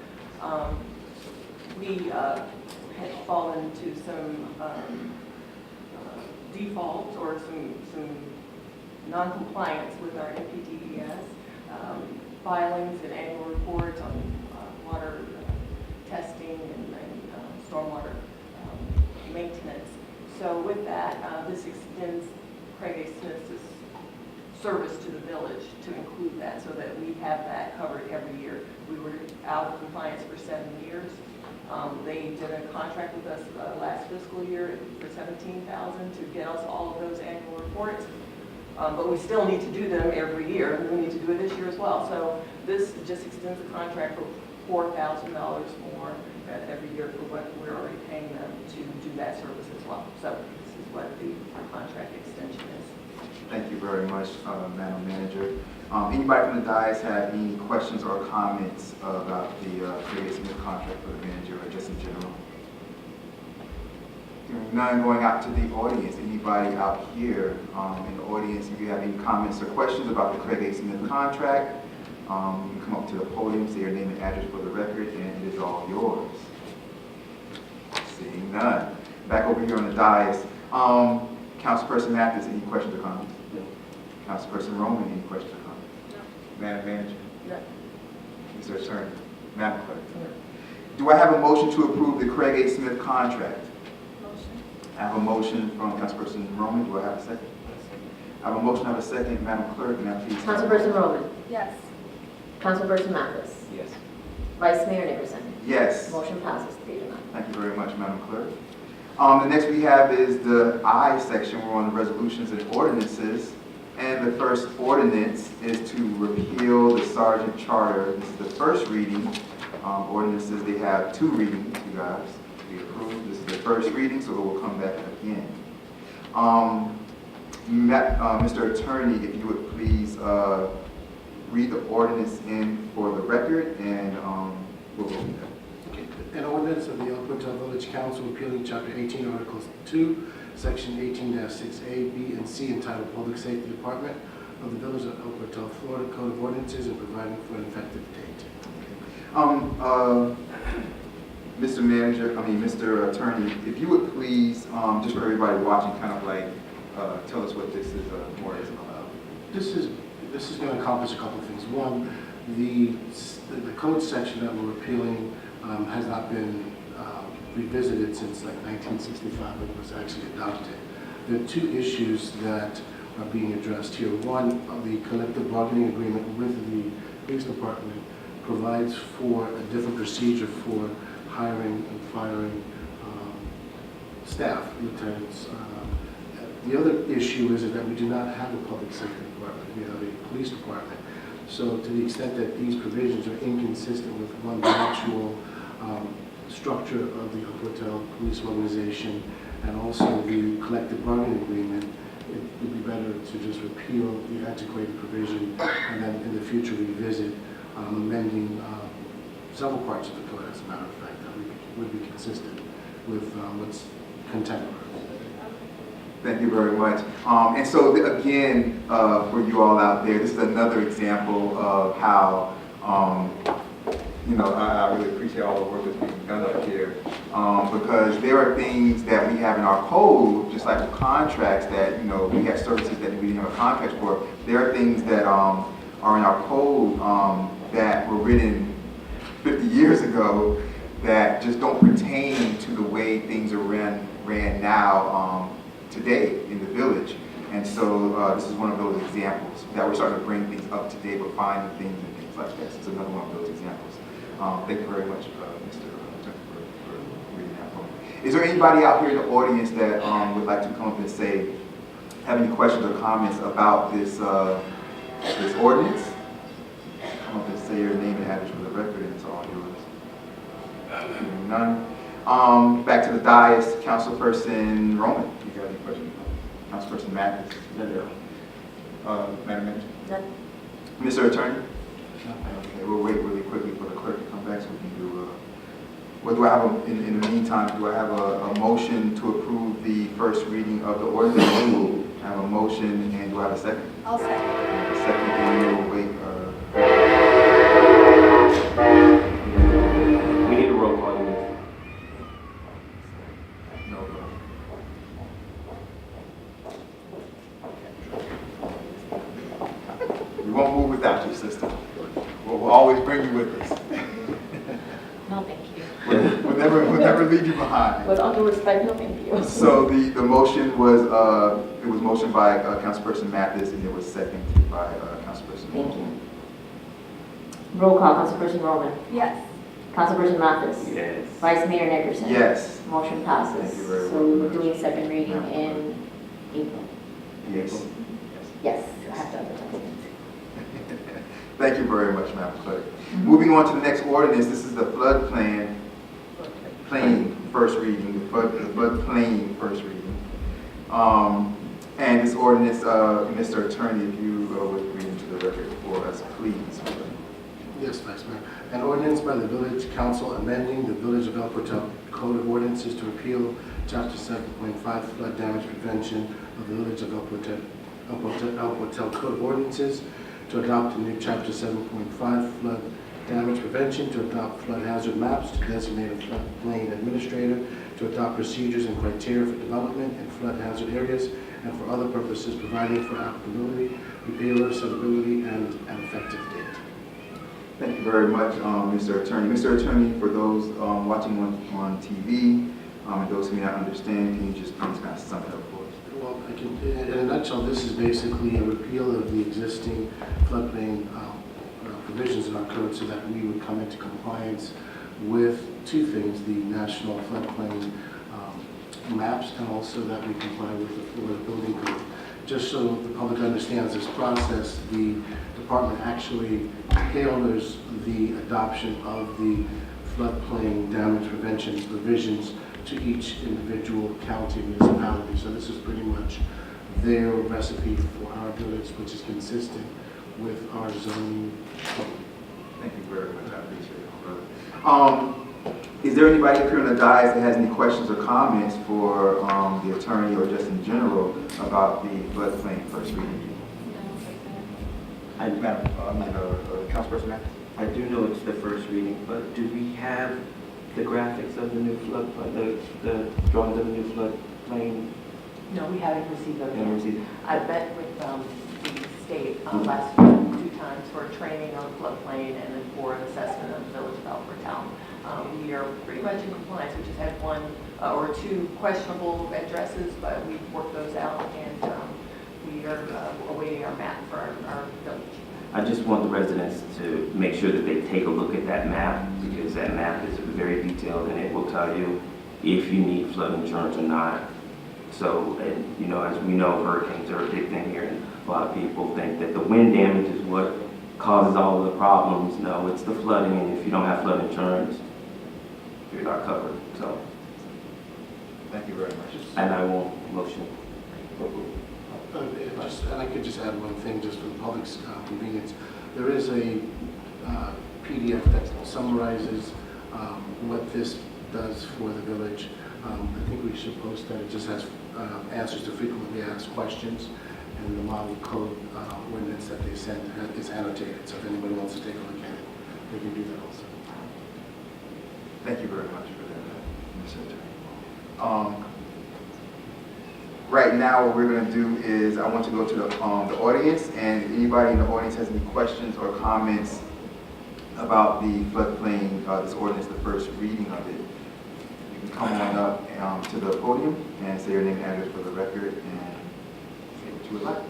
We had fallen into some default or some non-compliance with our NPDES filings and annual reports on water testing and stormwater maintenance. So with that, this extends Craig A. Smith's service to the village to include that so that we have that covered every year. We were out of compliance for 7 years. They did a contract with us last fiscal year for $17,000 to get us all of those annual reports. But we still need to do them every year, and we need to do it this year as well. So this just extends the contract for $4,000 more every year for what we're already paying them to do that service as well. So this is what the contract extension is. Thank you very much, Madam Manager. Anybody from the dais have any questions or comments about the Craig A. Smith contract for the manager, or just in general? Hearing none, going out to the audience. Anybody out here in the audience, if you have any comments or questions about the Craig A. Smith contract, you can come up to the podium, say your name and address for the record, and it is all yours. Seeing none. Back over here on the dais. Councilperson Mathis, any questions or comments? No. Councilperson Roman, any questions or comments? No. Madam Manager? No. Mr. Attorney? Madam Clerk? Do I have a motion to approve the Craig A. Smith contract? Motion. I have a motion from Councilperson Roman. Do I have a second? I have a motion, I have a second. Madam Clerk, may I please? Councilperson Roman. Yes. Councilperson Mathis. Yes. Vice Mayor Nickerson. Yes. Motion passes 3-0. Thank you very much, Madam Clerk. The next we have is the I section. We're on the resolutions and ordinances. And the first ordinance is to repeal the Sergeant Charter. This is the first reading. Ordinances, they have 2 readings, you guys, to be approved. This is the first reading, so it will come back again. Mr. Attorney, if you would please read the ordinance in for the record, and we'll go from there. Okay. An ordinance of the El Portal Village Council repealing Chapter 18, Articles 2, Section 18-6A, B, and C, entitled Public Safety Department of the Village of El Portal, Florida Code of Ordinances, and providing for an effective date. Mr. Attorney, if you would please, just for everybody watching, kind of like tell us what this is more is about. This is going to accomplish a couple of things. One, the code section that we're repealing has not been revisited since like 1965 when it was actually adopted. There are 2 issues that are being addressed here. One, the collective bargaining agreement with the police department provides for a different procedure for hiring and firing staff, lieutenants. The other issue is that we do not have a public safety department. We have a police department. So to the extent that these provisions are inconsistent with one, the actual structure of the El Portal Police Organization and also the collective bargaining agreement, it would be better to just repeal the antiquated provision and then in the future revisit amending several parts of the code, as a matter of fact, that would be consistent with what's contemporary. Thank you very much. And so again, for you all out there, this is another example of how, I really appreciate all the work that's being done up here, because there are things that we have in our code, just like the contracts that, we have services that we didn't have a contract for. There are things that are in our code that were written 50 years ago that just don't pertain to the way things are ran now today in the village. And so this is one of those examples that we're starting to bring things up to date, but finding things and things like this. It's another one of those examples. Thank you very much, Mr. Attorney, for reading that for me. Is there anybody out here in the audience that would like to come up and say, have any questions or comments about this this ordinance? Come up and say your name and address for the record, and it's all yours. Hearing none. Back to the dais, Councilperson Roman. If you have any questions? Councilperson Mathis? Madam Manager? None. Mr. Attorney? Okay, we'll wait really quickly for the clerk to come back so we can do, what do I have, in the meantime, do I have a motion to approve the first reading of the ordinance? I have a motion, and do I have a second? I'll second. A second, and we'll wait. We need a roll call. No, we won't move without you, sister. We'll always bring you with us. No, thank you. We'll never leave you behind. With all due respect, no, thank you. So the motion was, it was motioned by Councilperson Mathis, and it was seconded by Councilperson Thank Roman. you. Roll call, Councilperson Roman. Yes. Councilperson Mathis. Yes. Vice Mayor Nickerson. Yes. Motion passes. Thank you very So we're much. doing second reading in April. Yes. Yes, I have to advertise. Thank you very much, Madam Clerk. Moving on to the next ordinance, this is the plain first reading, the floodplain first reading. And this ordinance, Mr. Attorney, if you would read into the record for us, please. Yes, Vice Mayor. An ordinance by the Village Council amending the Village of El Portal Code of Ordinances to repeal Chapter 7.5 Flood Damage Prevention of the Village of El Portal Code of Ordinances, to adopt a new Chapter 7.5 Flood Damage Prevention, to adopt flood hazard maps, to designate a floodplain administrator, to adopt procedures and criteria for development in flood hazard areas, and for other purposes, providing for applicability, repealer, suitability, and an effective date. Thank you very much, Mr. Attorney. Mr. Attorney, for those watching on TV, and those who may not understand, can you just please kind of sum it up for us? Well, I can, in a nutshell, this is basically a repeal of the existing floodplain provisions in our code so that we would come into compliance with two things, the national floodplain maps, and also that we comply with the Florida Building Code. Just so the public understands this process, the department actually tailors the adoption of the floodplain damage prevention provisions to each individual county municipality. So this is pretty much their recipe for our village, which is consistent with our zoning code. Thank you very much. I appreciate it, brother. Is there anybody up here on the dais that has any questions or comments for the attorney or just in general about the floodplain first reading? Councilperson Mathis? I do know it's the first reading, but do we have the graphics of the new floodplain, the drawings of the new floodplain? No, we haven't received those Haven't yet. received? I met with the state last 2 times for training on floodplain and then for an assessment of the village of El Portal. We are pretty much in compliance. We just had 1 or 2 questionable addresses, but we've worked those out, and we are awaiting our map for our village. I just want the residents to make sure that they take a look at that map, because that map is very detailed and it will tell you if you need flood insurance or not. So, and, you know, as we know, hurricanes are a big thing here, and a lot of people think that the wind damage is what causes all the problems. No, it's the flooding, and if you don't have flood insurance, you're not covered. So, Thank you very much. and I won't motion. And I could just add one thing, just for the public's convenience. There is a PDF that summarizes what this does for the village. I think we should post that. It just has answers to frequently asked questions, and the model code ordinance that they sent is annotated. So if anybody wants to take a look at it, they can do that also. Thank you very much for that, Mr. Attorney. Right now, what we're going to do is I want to go to the audience, and if anybody in the audience has any questions or comments about the floodplain, this ordinance, the first reading of it, you can come on up to the podium and say your name and address for the record and say what you would like.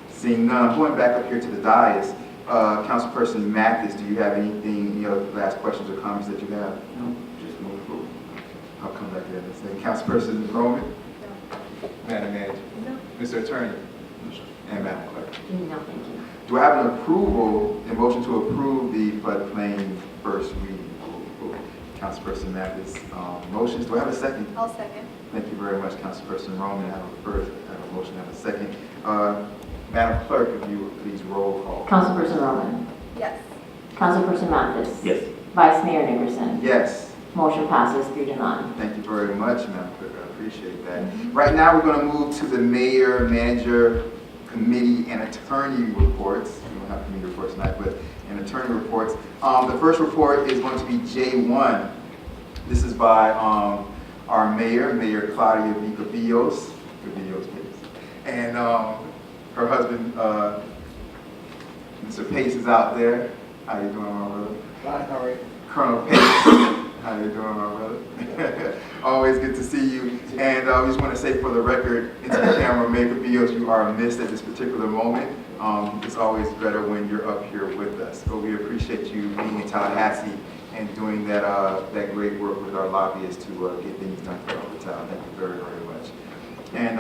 Seeing none, I'm going back up here to the dais. Councilperson Mathis, do you have anything, any other last questions or comments that you have? No, just move forward. I'll come back there in a second. Councilperson Roman? No. Madam Manager? No. Mr. Attorney? No. And Madam Clerk? No, thank you. Do I have an approval, a motion to approve the floodplain first reading? Councilperson Mathis, motions. Do I have a second? I'll second. Thank you very much, Councilperson Roman. I have a motion, I have a second. Madam Clerk, if you would please roll call. Councilperson Roman. Yes. Councilperson Mathis. Yes. Vice Mayor Nickerson. Yes. Motion passes 3-0. Thank you very much, Madam Clerk. I appreciate that. Right now, we're going to move to the mayor, manager, committee, and attorney reports. We don't have committee reports tonight, but and attorney reports. The first report is going to be J1. This is by our mayor, Mayor Claudia Vicabillos, and her husband, Mr. Pace, is out there. How you doing, my brother? Hi, how are you? Colonel Pace. How you doing, my brother? Always good to see you. And we just want to say for the record, into the camera, Mayor Cabillos, you are missed at this particular moment. It's always better when you're up here with us. So we appreciate you being in Tallahassee and doing that that great work with our lobbyists to get things done for our town. Thank you very, very much. And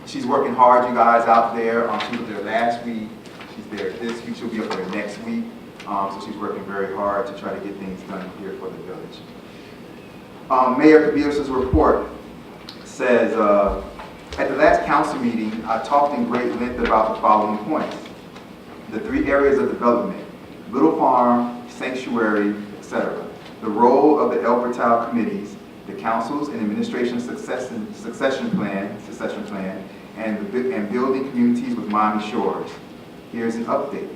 She's working hard, you guys, out there. She was there last week. She's there this week. She'll be up there next week. So she's working very hard to try to get things done here for the village. Mayor Cabillas' report says, at the last council meeting, I talked in great length about the following points. The 3 areas of development: Little Farm, Sanctuary, etc. The role of the El Portal committees, the councils and administration succession plan, and building communities with Miami Shores. Here's an update.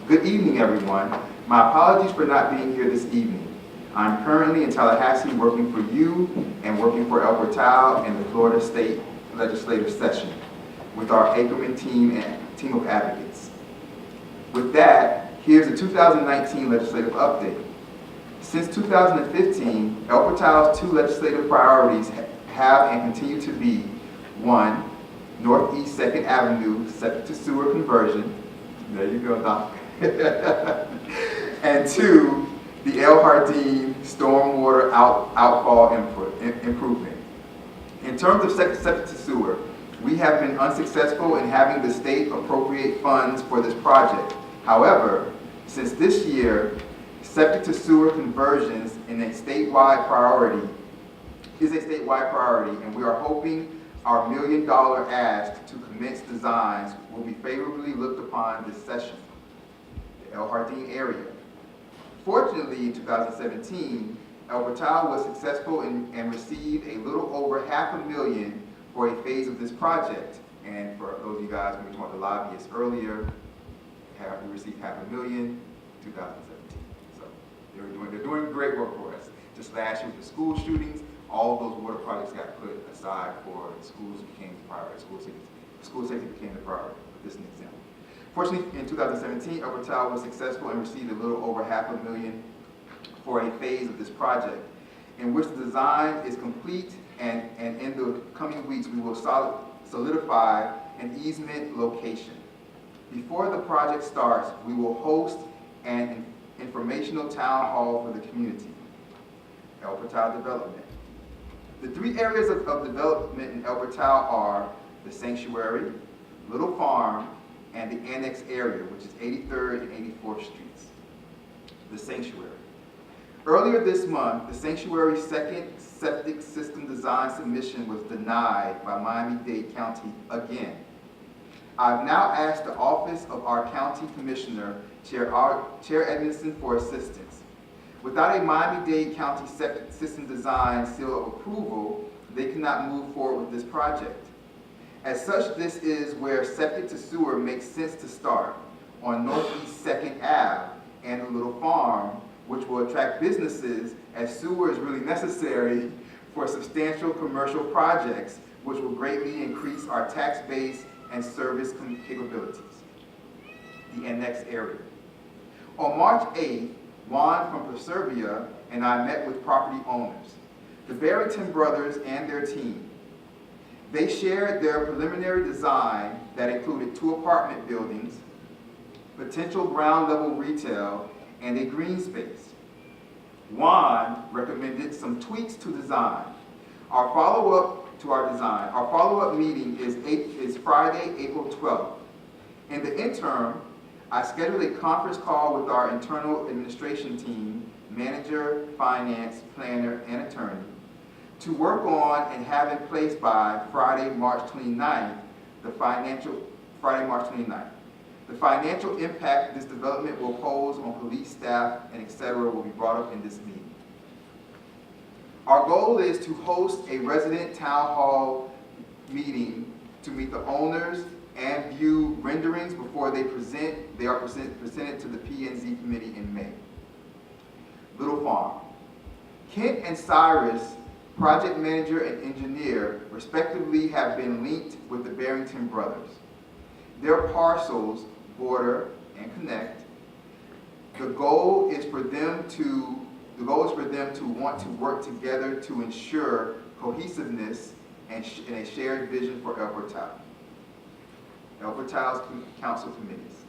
Good evening, everyone. My apologies for not being here this evening. I'm currently in Tallahassee working for you and working for El Portal in the Florida State Legislative Session with our Ackerman team and team of advocates. With that, here's the 2019 legislative update. Since 2015, El Portal's 2 legislative priorities have and continue to be: 1, Northeast 2nd Avenue septic to sewer conversion. There you go, Doc. And 2, the El Jardín stormwater outfall improvement. In terms of septic to sewer, we have been unsuccessful in having the state appropriate funds for this project. However, since this year, septic to sewer conversions is a statewide priority, and we are hoping our $1 million ask to commence designs will be favorably looked upon this session. The El Jardín area. Fortunately, in 2017, El Portal was successful and received a little over $500,000 for a phase of this project. And for those of you guys who were talking to lobbyists earlier, we received $500,000 in 2017. So they're doing great work for us. Just last year with the school shootings, all of those water projects got put aside for the schools became the priority. School safety became the priority. This is an example. Fortunately, in 2017, El Portal was successful and received a little over $500,000 for a phase of this project, in which the design is complete, and in the coming weeks we will solidify an easement location. Before the project starts, we will host an informational town hall for the community. El Portal development. The 3 areas of development in El Portal are the Sanctuary, Little Farm, and the Annex area, which is 83rd and 84th Streets. The Sanctuary. Earlier this month, the Sanctuary's 2nd septic system design submission was denied by Miami-Dade County again. I've now asked the office of our county commissioner, Chair Edmondson, for assistance. Without a Miami-Dade County septic system design seal of approval, they cannot move forward with this project. As such, this is where septic to sewer makes sense to start, on Northeast 2nd Ave and the Little Farm, which will attract businesses, as sewer is really necessary for substantial commercial projects, which will greatly increase our tax base and service capabilities. The Annex area. On March 8th, Juan from Preservia and I met with property owners, the Barrington brothers and their team. They shared their preliminary design that included 2 apartment buildings, potential ground level retail, and a green space. Juan recommended some tweaks to design. Our follow-up meeting is Friday, April 12th. In the interim, I scheduled a conference call with our internal administration team, manager, finance, planner, and attorney, to work on and have in place by Friday, March 29th, the financial impact this development will pose on police staff and etc. will be brought up in this meeting. Our goal is to host a resident town hall meeting to meet the owners and view renderings before they are presented to the P&Z committee in May. Little Farm. Kent and Cyrus, project manager and engineer, respectively, have been linked with the Barrington brothers. Their parcels border and connect. The goal is for them to want to work together to ensure cohesiveness and a shared vision for El Portal. El Portal's council committees.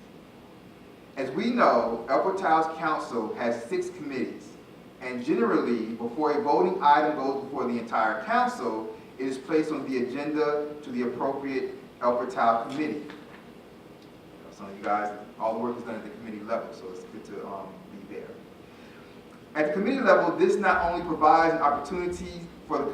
As we know, El Portal's council has 6 committees, and generally, before a voting item goes before the entire council, it is placed on the agenda to the appropriate El Portal committee. Some of you guys, all the work is done at the committee level, so it's good to be there. At the committee level, this not only provides an opportunity for the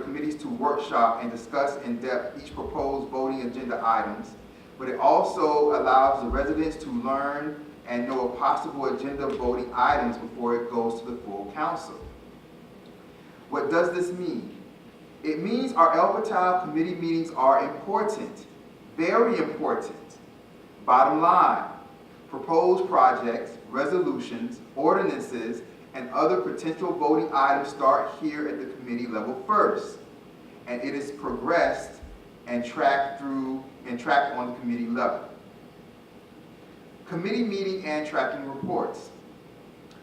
committees to workshop and discuss in depth each proposed voting agenda items, but it also allows the residents to learn and know of possible agenda voting items before it goes to the full council. What does this mean? It means our El Portal committee meetings are important, very important. Bottom line, proposed projects, resolutions, ordinances, and other potential voting items start here at the committee level first, and it is progressed and tracked on the committee level. Committee meeting and tracking reports.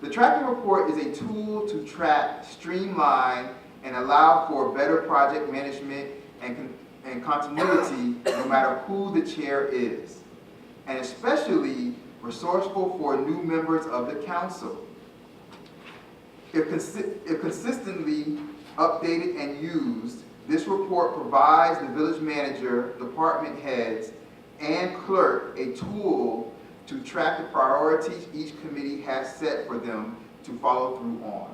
The tracking report is a tool to track, streamline, and allow for better project management and continuity no matter who the chair is, and especially resourceful for new members of the council. If consistently updated and used, this report provides the village manager, department heads, and clerk a tool to track the priorities each committee has set for them to follow through on.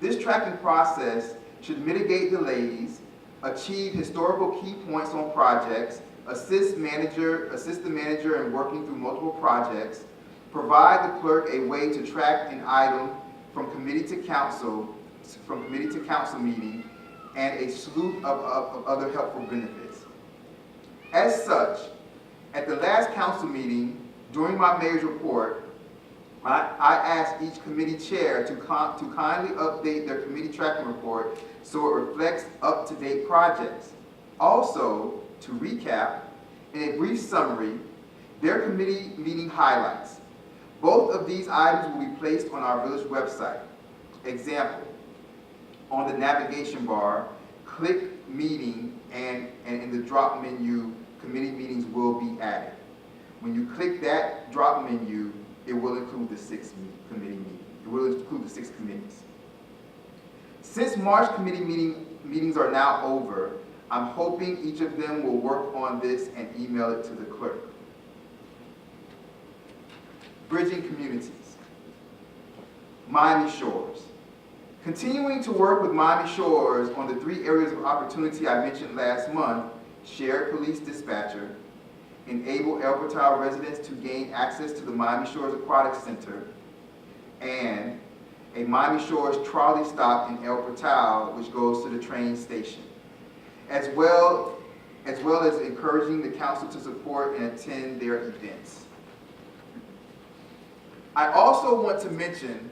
This tracking process should mitigate delays, achieve historical key points on projects, assist the manager in working through multiple projects, provide the clerk a way to track an item from committee to council meeting, and a slew of other helpful benefits. As such, at the last council meeting, during my mayor's report, I asked each committee chair to kindly update their committee tracking report so it reflects up-to-date projects. Also, to recap, in a brief summary, their committee meeting highlights. Both of these items will be placed on our village website. Example, on the navigation bar, click meeting, and in the drop menu, committee meetings will be added. When you click that drop menu, it will include the 6 committee meetings. It will include the 6 committees. Since March committee meetings are now over, I'm hoping each of them will work on this and email it to the clerk. Bridging communities. Miami Shores. Continuing to work with Miami Shores on the 3 areas of opportunity I mentioned last month: shared police dispatcher, enable El Portal residents to gain access to the Miami Shores Aquatic Center, and a Miami Shores trolley stop in El Portal, which goes to the train station, as well as encouraging the council to support and attend their events. I also want to mention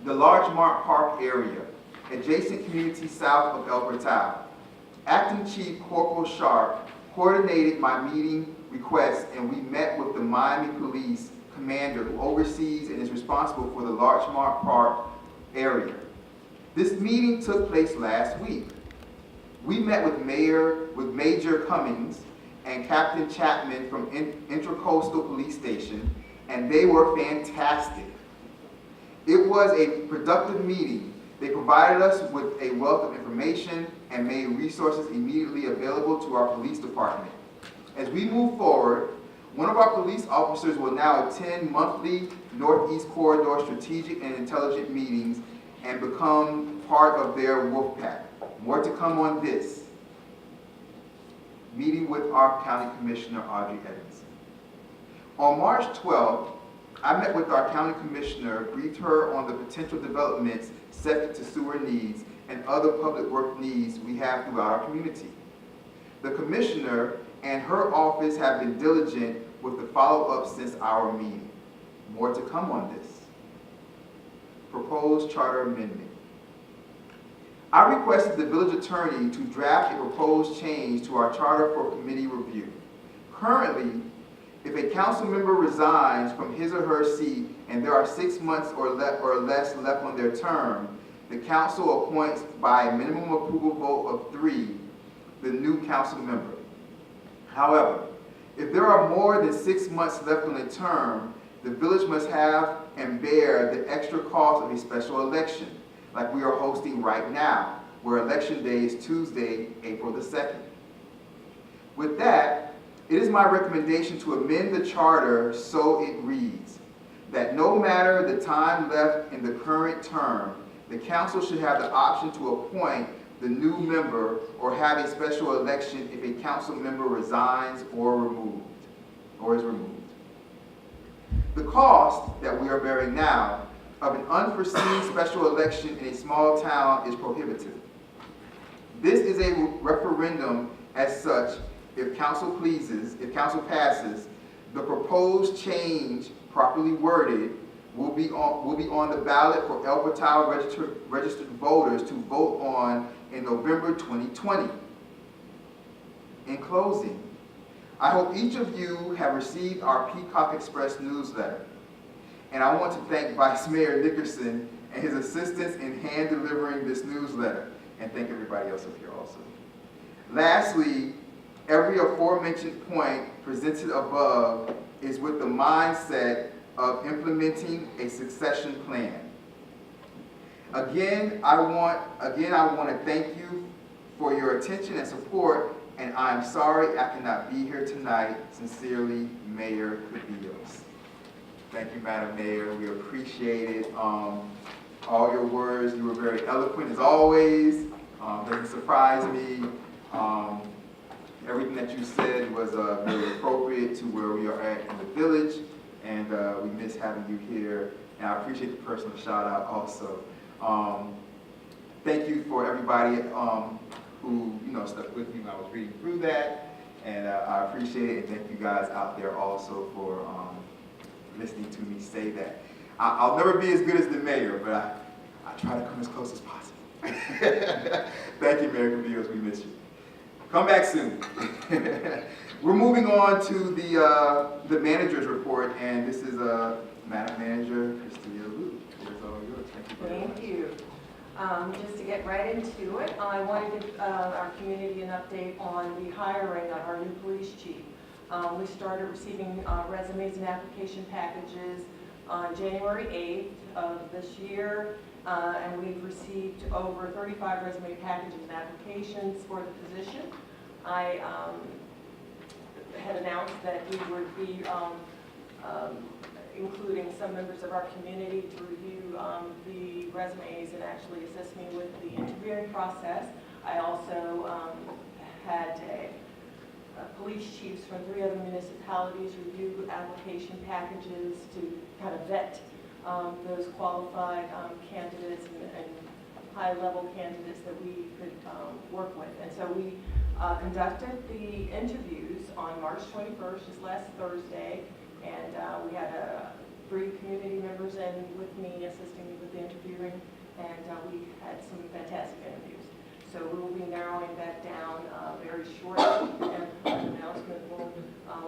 the Larchmont Park area, adjacent community south of El Portal. Acting Chief Corporal Sharp coordinated my meeting request, and we met with the Miami Police Commander who oversees and is responsible for the Larchmont Park area. This meeting took place last week. We met with Major Cummings and Captain Chapman from Intracoastal Police Station, and they were fantastic. It was a productive meeting. They provided us with a wealth of information and made resources immediately available to our police department. As we move forward, one of our police officers will now attend monthly Northeast Corridor strategic and intelligent meetings and become part of their wolf pack. More to come on this. Meeting with our County Commissioner, Audrey Evans. On March 12th, I met with our County Commissioner, briefed her on the potential developments subject to sewer needs and other public work needs we have throughout our community. The Commissioner and her office have been diligent with the follow-up since our meeting. More to come on this. Proposed charter amendment. I requested the village attorney to draft a proposed change to our charter for committee review. Currently, if a council member resigns from his or her seat and there are 6 months or less left on their term, the council appoints by a minimum approval vote of 3 the new council member. However, if there are more than 6 months left on a term, the village must have and bear the extra cost of a special election, like we are hosting right now, where election day is Tuesday, April the 2nd. With that, it is my recommendation to amend the charter so it reads that no matter the time left in the current term, the council should have the option to appoint the new member or have a special election if a council member resigns or is removed. The cost that we are bearing now of an unforeseen special election in a small town is prohibitive. This is a referendum as such. If council passes, the proposed change, properly worded, will be on the ballot for El Portal registered voters to vote on in November 2020. In closing, I hope each of you have received our Peacock Express newsletter, and I want to thank Vice Mayor Nickerson and his assistants in hand delivering this newsletter, and thank everybody else up here also. Lastly, every aforementioned point presented above is with the mindset of implementing a succession plan. Again, I want to thank you for your attention and support, and I'm sorry I cannot be here tonight. Sincerely, Mayor Cabillos. Thank you, Madam Mayor. We appreciate it. All your words, you were very eloquent as always. Doesn't surprise me. Everything that you said was very appropriate to where we are at in the village, and we miss having you here. And I appreciate the personal shout out also. Thank you for everybody who stuck with me when I was reading through that, and I appreciate it. And thank you guys out there also for listening to me say that. I'll never be as good as the mayor, but I try to come as close as possible. Thank you, Mayor Cabillos. We miss you. Come back soon. We're moving on to the manager's report, and this is Madam Manager Christina Liu. It's all yours. Thank you very much. Thank you. Just to get right into it, I want to give our community an update on the hiring of our new police chief. We started receiving resumes and application packages on January 8th of this year, and we've received over 35 resume packages and applications for the position. I had announced that we would be including some members of our community to review the resumes and actually assist me with the interviewing process. I also had police chiefs from 3 other municipalities review application packages to kind of vet those qualified candidates and high-level candidates that we could work with. And so we conducted the interviews on March 21st, just last Thursday, and we had 3 community members in with me, assisting me with the interviewing, and we had some fantastic interviews. So we will be narrowing that down very shortly, and an announcement will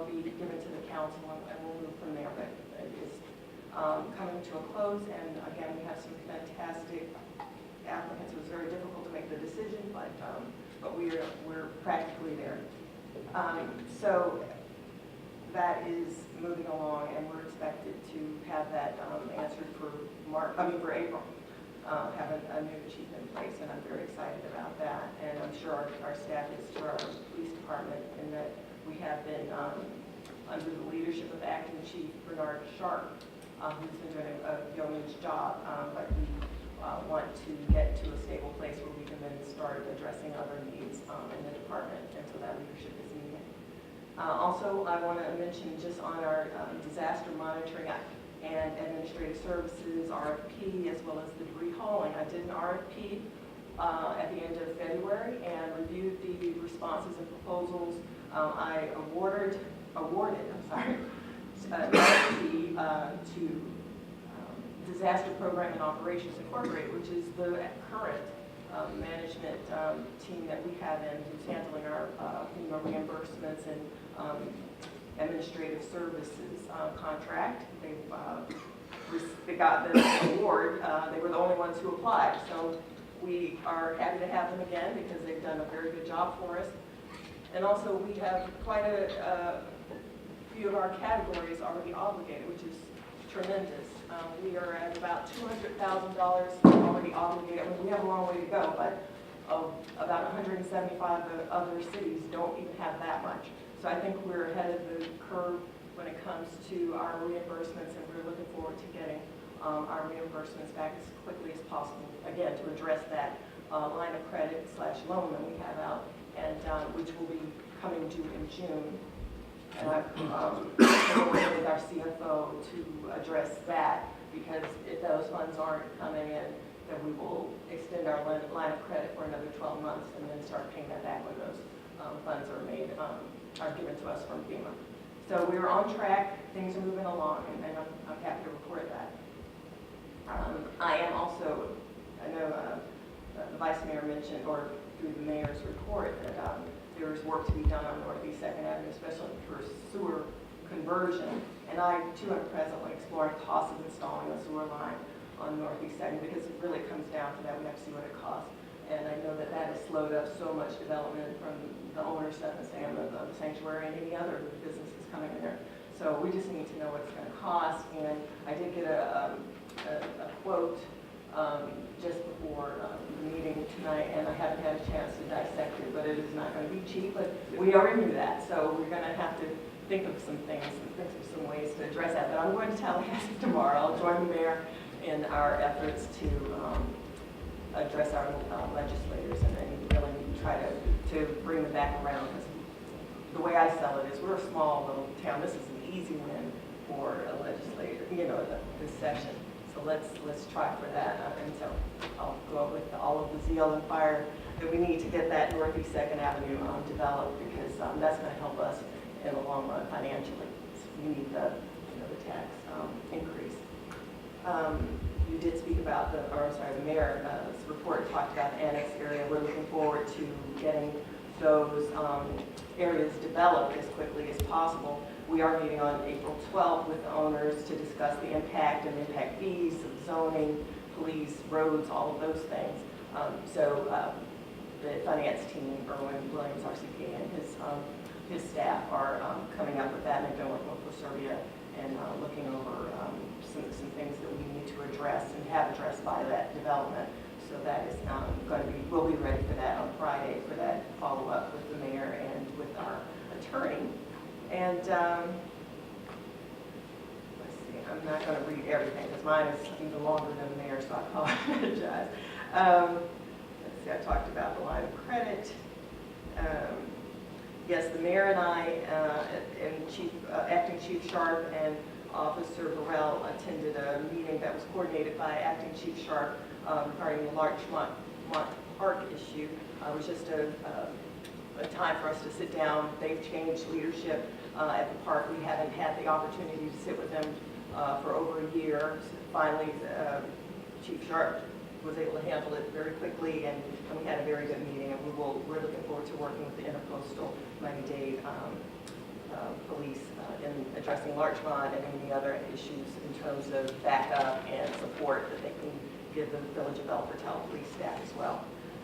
be given to the council, and we'll move from there. But it is coming to a close, and again, we have some fantastic applicants. It was very difficult to make the decision, but we're practically there. So that is moving along, and we're expected to have that answered for April. Have a new chief in place, and I'm very excited about that. And I'm sure our staff is to our police department, in that we have been under the leadership of Acting Chief Bernard Sharp, who's been doing a yeoman's job, but we want to get to a stable place where we can then start addressing other needs in the department, and so that leadership is needed. Also, I want to mention just on our disaster monitoring and administrative services RFP, as well as debris hauling. I did an RFP at the end of February and reviewed the responses and proposals. I awarded an RFP to Disaster Program and Operations Incorporated, which is the current management team that we have in, who's handling our FEMA reimbursements and administrative services contract. They got the award. They were the only ones who applied. So we are happy to have them again because they've done a very good job for us. And also we have quite a few of our categories already obligated, which is tremendous. We are at about $200,000 already obligated. I mean, we have a long way to go, but of about 175 other cities don't even have that much. So I think we're ahead of the curve when it comes to our reimbursements, and we're looking forward to getting our reimbursements back as quickly as possible, again, to address that line of credit / loan that we have out, and which will be coming due in June. And I've been working with our CFO to address that, because if those funds aren't coming in, then we will extend our line of credit for another 12 months and then start paying that back when those funds are made, are given to us from FEMA. So we're on track, things are moving along, and I'm happy to report that. I am also, I know the Vice Mayor mentioned, or through the Mayor's report, that there is work to be done on Northeast 2nd Avenue, especially for sewer conversion. And I, too, am presently exploring costs of installing a sewer line on Northeast 2nd, because it really comes down to that. We have to see what it costs. And I know that that has slowed up so much development from the owners, Stephen Sam, of the sanctuary, and any other businesses coming in there. So we just need to know what it's going to cost. And I did get a quote just before the meeting tonight, and I haven't had a chance to dissect it, but it is not going to be cheap, but we already knew that, so we're going to have to think of some things and think of some ways to address that. But I'm going to Tallahassee tomorrow. I'll join the mayor in our efforts to address our legislators and really try to bring them back around, because the way I sell it is we're a small little town. This is an easy win for a legislator, you know, this session. So let's try for that. And so I'll go up with all of the zeal and fire that we need to get that Northeast 2nd Avenue developed, because that's going to help us in the long run financially. So we need the tax increase. You did speak about the mayor's report talked about the annex area. We're looking forward to getting those areas developed as quickly as possible. We are meeting on April 12th with the owners to discuss the impact and impact fees, zoning, police, roads, all of those things. So the finance team, Erwin Williams, our CPA, and his staff are coming up with that, and they've been working with Serbia and looking over some things that we need to address and have addressed by that development. So that is going to be, we'll be ready for that on Friday for that follow-up with the mayor and with our attorney. And let's see, I'm not going to read everything because mine is even longer than the mayor, so I apologize. Let's see, I talked about the line of credit. Yes, the mayor and I, and Acting Chief Sharp and Officer Burrell attended a meeting that was coordinated by Acting Chief Sharp regarding the Larchmont Park issue. It was just a time for us to sit down. They've changed leadership at the park. We haven't had the opportunity to sit with them for over a year. So finally, Chief Sharp was able to handle it very quickly, and we had a very good meeting. And we're looking forward to working with the Intercoastal Miami-Dade police in addressing Larchmont and any other issues in terms of backup and support that they can give the Village of El Portal police staff as well.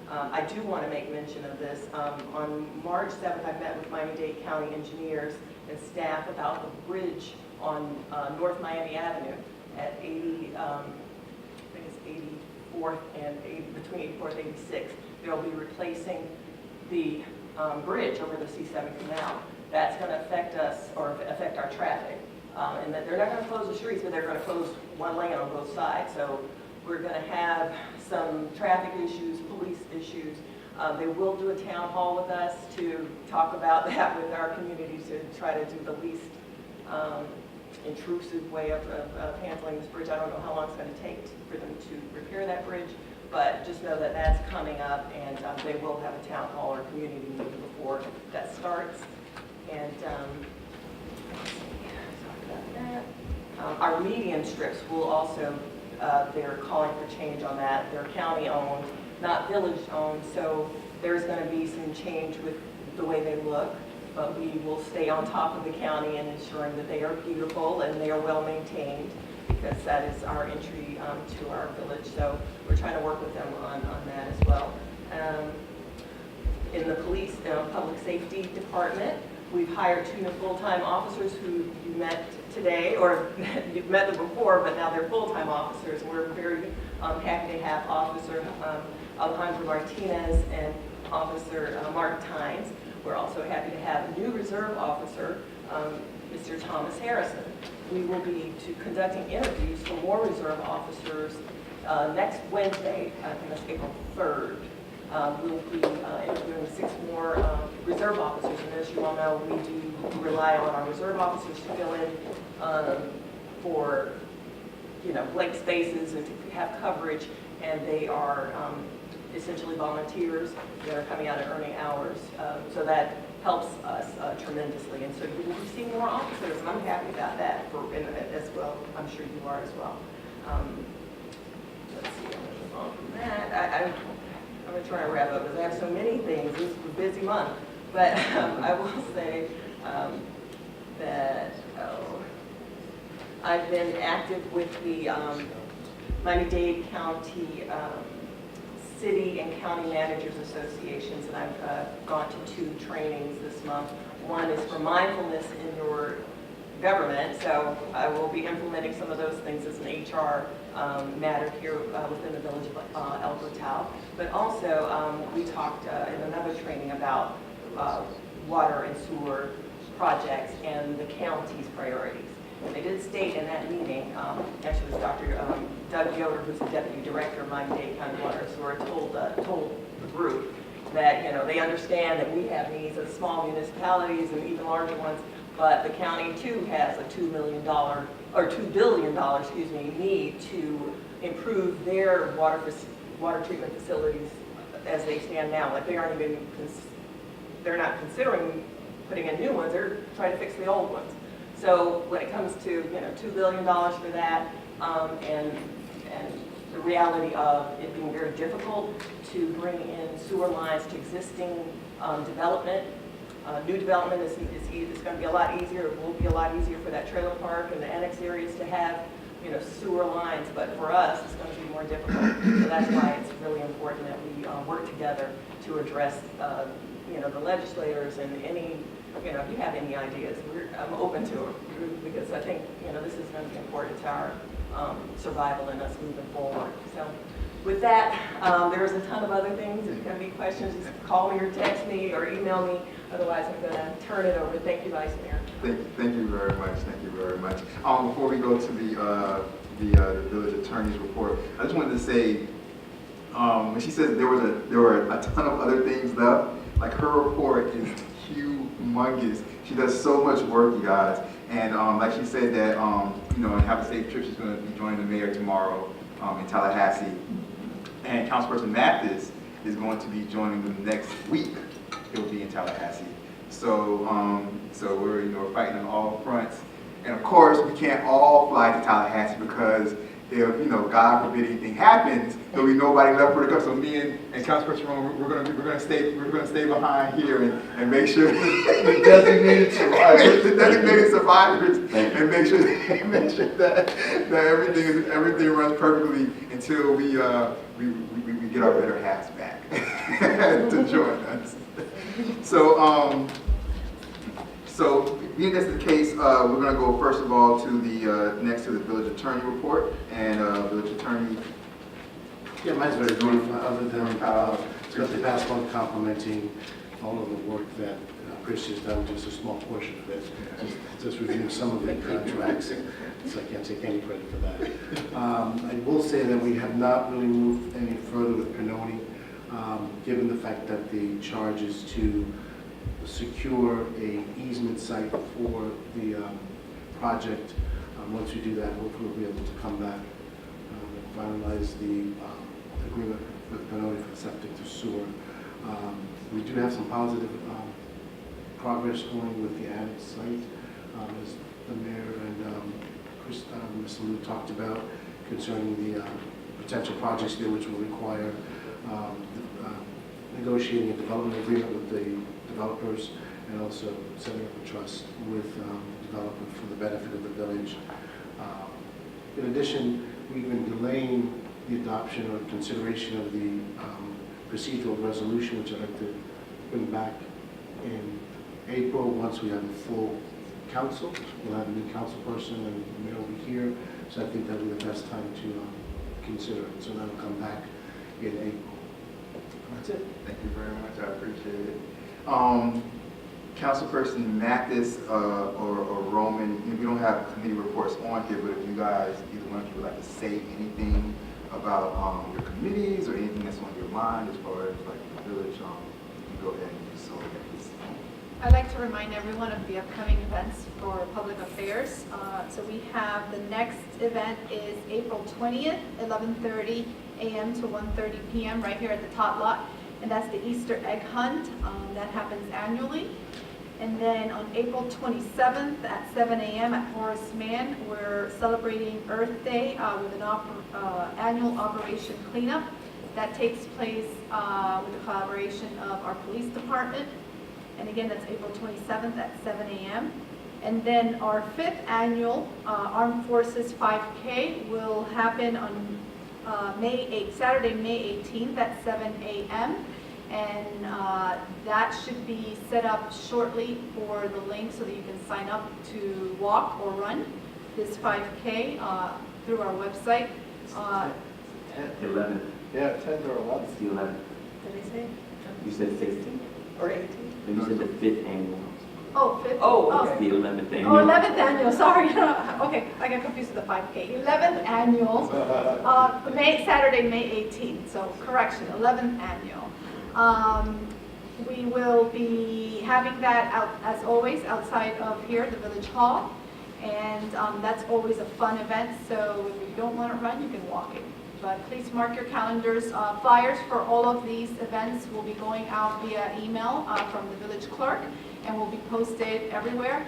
I do want to make mention of this. On March 7th, I met with Miami-Dade County engineers and staff about the bridge on North Miami Avenue at 80, I think it's 84th and between 84th and 86th. They'll be replacing the bridge over the C7 Canal. That's going to affect us, or affect our traffic. And that they're not going to close the streets, but they're going to close one lane on both sides. So we're going to have some traffic issues, police issues. They will do a town hall with us to talk about that with our community, to try to do the least intrusive way of handling this bridge. I don't know how long it's going to take for them to repair that bridge, but just know that that's coming up, and they will have a town hall or community meeting before that starts. And let's see, talk about that. Our median strips will also, they're calling for change on that. They're county-owned, not village-owned, so there's going to be some change with the way they look, but we will stay on top of the county and ensuring that they are beautiful and they are well-maintained, because that is our entry to our village. So we're trying to work with them on that as well. In the police public safety department, we've hired 2 new full-time officers who you met today, or you've met them before, but now they're full-time officers. And we're very I'm happy to have Officer Alejandro Martinez and Officer Mark Tynes. We're also happy to have a new reserve officer, Mr. Thomas Harrison. We will be conducting interviews for more reserve officers next Wednesday, I think that's April 3rd. We'll be interviewing 6 more reserve officers, and as you all know, we do rely on our reserve officers to fill in for, blank spaces and to have coverage, and they are essentially volunteers that are coming out at earning hours, so that helps us tremendously, and so you will be seeing more officers, and I'm happy about that as well. I'm sure you are as well. Let's see, I'm going to move on from that. I'm going to try to wrap up because I have so many things. This is a busy month, but I will say that I've been active with the Miami-Dade County City and County Managers Associations, and I've gone to 2 trainings this month. One is for mindfulness in your government, so I will be implementing some of those things as an HR matter here within the village of El Portal. But also, we talked in another training about water and sewer projects and the county's priorities. And they did state in that meeting, actually it was Dr. Doug Yoder, who's the Deputy Director of Miami-Dade County Water and Sewer, told the group that, they understand that we have needs as small municipalities and even larger ones, but the county too has a $2 billion, need to improve their water treatment facilities as they stand now. Like they're not considering putting in new ones, they're trying to fix the old ones. So when it comes to, $2 billion for that, and the reality of it being very difficult to bring in sewer lines to existing development, new development is going to be a lot easier. It will be a lot easier for that trailer park and the annex areas to have, sewer lines. But for us, it's going to be more difficult. So that's why it's really important that we work together to address, the legislators and any, if you have any ideas, I'm open to it because I think, this is going to be important to our survival and us moving forward. So with that, there's a ton of other things. If you have any questions, just call me or text me or email me. Otherwise, I'm going to turn it over. Thank you, Vice Mayor. Thank you very much. Thank you very much. Before we go to the village attorney's report, I just wanted to say, when she said there were a ton of other things left, like her report is humongous. She does so much work, you guys. And like she said that, and have a safe trip. She's going to be joining the mayor tomorrow in Tallahassee. And Councilperson Mathis is going to be joining them next week. He'll be in Tallahassee. So, so we're fighting on all fronts. And of course, we can't all fly to Tallahassee because if, God forbid anything happens, there'll be nobody left for to go. So me and Councilperson Roman, we're gonna stay behind here and make sure the designated survivors, and make sure that everything runs perfectly until we get our better hats back to join us. So being that's the case, we're going to go first of all to the next to the village attorney report, and village attorney. Yeah, mine's very brief, other than throughout the past month complimenting all of the work that Chris has done, just a small portion of it, just reviewing some of the contracts, so I can't take any credit for that. I will say that we have not really moved any further with Pennoni, given the fact that the charge is to secure a easement site for the project. Once we do that, hopefully we'll be able to come back and finalize the agreement with Pennoni for septic to sewer. We do have some positive progress going with the annex site, as the mayor and Mr. Liu talked about concerning the potential projects there, which will require negotiating a development agreement with the developers and also setting up a trust with developers for the benefit of the village. In addition, we've been delaying the adoption or consideration of the procedural resolution, which I'd like to bring back in April once we have a full council. We'll have a new council person and the mayor will be here, so I think that'll be the best time to consider it. So that'll come back in April. That's it. Thank you very much. I appreciate it. Councilperson Mathis or Roman, we don't have committee reports on here, but if you guys, either one of you would like to say anything about your committees or anything that's on your mind as far as like the village, you can go ahead and do so. I'd like to remind everyone of the upcoming events for public affairs. So we have the next event is April 20th, 11:30 a.m. to 1:30 p.m. right here at the Tot Lot. And that's the Easter egg hunt. That happens annually. And then on April 27th at 7 a.m. at Horace Mann, we're celebrating Earth Day with an annual Operation Cleanup. That takes place with the collaboration of our police department. And again, that's April 27th at 7 a.m. And then our 5th annual Armed Forces 5K will happen on Saturday, May 18th at 7 a.m. And that should be set up shortly for the link so that you can sign up to walk or run this 5K through our website. 11th. Yeah, 10 or 11. It's the 11th. Did I say? You said 16th? Or 18? You said the 5th annual. Oh, 5th. Oh, It's the 11th annual. Oh, 11th annual, sorry. Okay, I got confused with the 5K. 11th annual, Saturday, May 18th, so correction, 11th annual. We will be having that out, as always, outside of here, the Village Hall. And that's always a fun event, so if you don't want to run, you can walk it. But please mark your calendars. Flyers for all of these events will be going out via email from the village clerk and will be posted everywhere.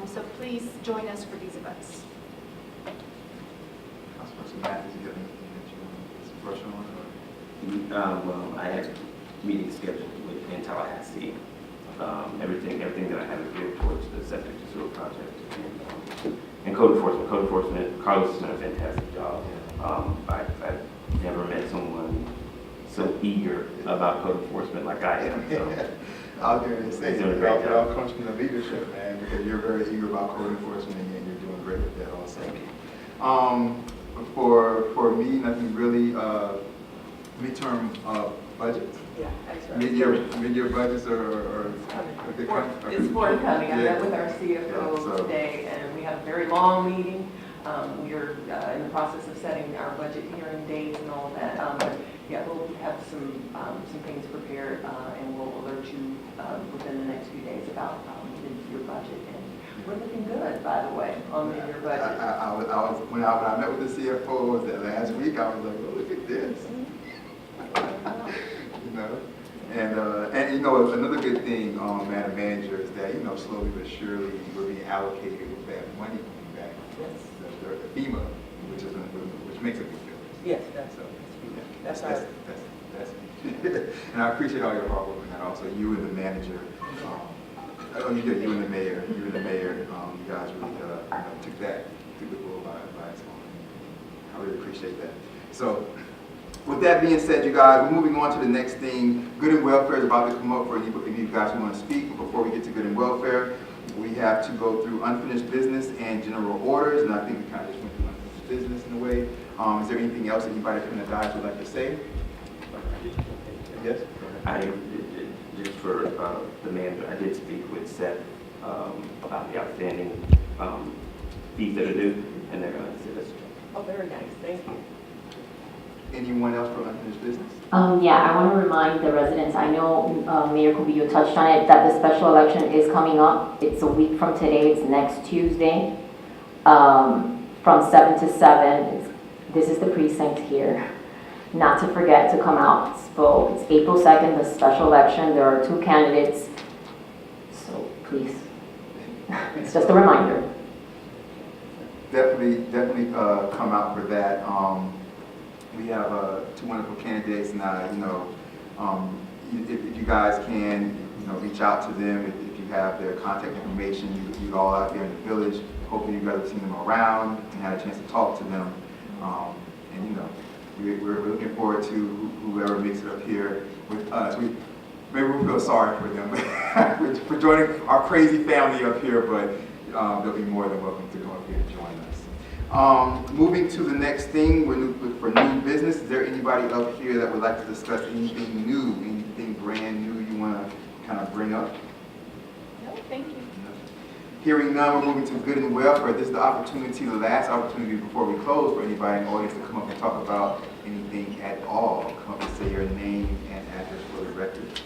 So please join us for these events. Councilperson Mathis, do you have anything that you want to brush on? Well, I have meetings scheduled in Tallahassee. Everything that I have is geared towards the septic to sewer project and code enforcement. Code enforcement, Carlos has done a fantastic job. I've never met someone so eager about code enforcement like I am. So. Out there and say He's doing a it great job. all comes from the leadership, man, because you're very eager about code enforcement and you're doing great with that also. For me, nothing really, midterm budgets. Yeah, that's right. Mid-year budgets are they come? It's forthcoming. I Yeah. met with our Yeah, CFO so- today, and we had a very long meeting. We are in the process of setting our budget hearing dates and all of that. But yeah, we'll have some things prepared, and we'll alert you within the next few days about your budget. And we're looking good, by the way, on your budget. When I met with the CFO, was that last week, I was like, oh, look at this. You know, and you know, another good thing, Madam Manager, is that, you know, slowly but surely we're being allocated with that money coming back. Yes. The FEMA, which makes a big difference. Yes, So, that's that's and I appreciate all your hard work on that. Also, you and the manager, you and the mayor, you guys really took the bull by its horn. I really appreciate that. So, with that being said, you guys, we're moving on to the next thing. Good and Welfare is about to come up for any of you guys who want to speak. But before we get to Good and Welfare, we have to go through unfinished business and general orders, and I think we kind of just went through unfinished business in a way. Is there anything else anybody from the guys would like to say? Yes? Just for the manager, I did speak with Seth about the outstanding fees that are due, and they're going to assist us. Oh, very nice. Thank you. Anyone else for unfinished business? Yeah, I want to remind the residents, I know Mayor Cubillo touched on it, that the special election is coming up. It's a week from today, it's next Tuesday, from 7 to 7. This is the precinct here. Not to forget to come out, vote. It's April 2nd, the special election. There are 2 candidates, so please, it's just a reminder. Definitely come out for that. We have 2 wonderful candidates, and if you guys can, reach out to them. If you have their contact information, you all out there in the village. Hopefully, you guys have seen them around and had a chance to talk to them. We're looking forward to whoever makes it up here with us. Maybe we'll feel sorry for them for joining our crazy family up here, but they'll be more than welcome to come up here and join us. Moving to the next thing, for new business, is there anybody up here that would like to discuss anything new, anything brand new you want to kind of bring up? No, thank you. Hearing none, we're moving to good and welfare. This is the opportunity, the last opportunity before we close for anybody in the audience to come up and talk about anything at all. Come up and say your name and address for the record.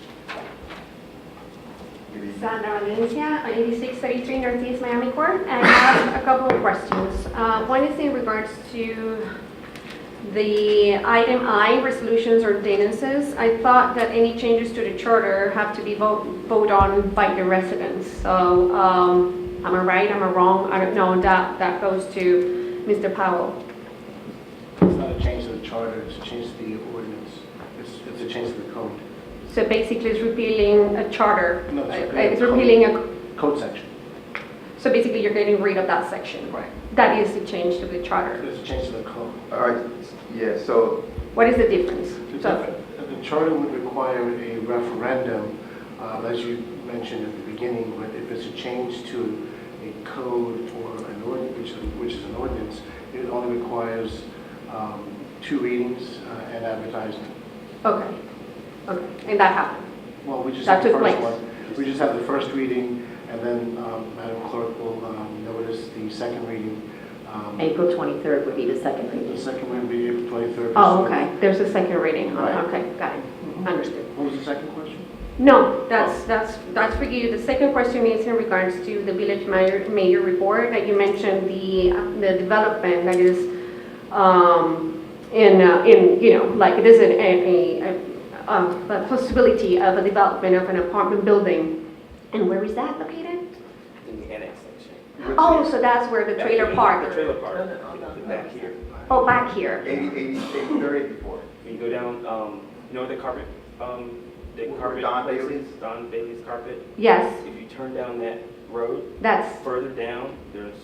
Good evening. Sandra Valencia, 8633 Northeast Miami Court. I have a couple of questions. One is in regards to the item I, resolutions or ordinances. I thought that any changes to the charter have to be voted on by the residents. So am I right, am I wrong? I don't know. That goes to Mr. Powell. It's not a change to the charter, it's a change to the ordinance. It's a change to the code. So basically it's repealing a charter. No, It's repealing a, Code section. so basically you're getting rid of that section. Right. That is the change to the charter. It's a change to the code. All right, yeah, so, What is the difference? The charter would require a referendum, as you mentioned at the beginning, but if it's a change to a code or an ordinance, which is an ordinance, it only requires 2 readings and advertisement. Okay, okay, and that happened. Well, we just That have the took first place. one. We just have the first reading, and then Madam Clerk will notice the second reading. April 23rd would be the second The reading. second one will be April 23rd. Oh, okay, there's a second reading. Right. Okay, got it, understood. What was the second question? No, that's for you. The second question is in regards to the village mayor report that you mentioned, the development that is in you know, like it is a possibility of a development of an apartment building. And where is that located? In the annex section. Oh, so that's where the trailer park. The trailer park, back here. Oh, back here. 83rd, 84. When you go down, you know where the carpet, the carpet Don place Bailey's? is? Don Bailey's carpet. Yes, If you turn down that road, that's, further down, there's,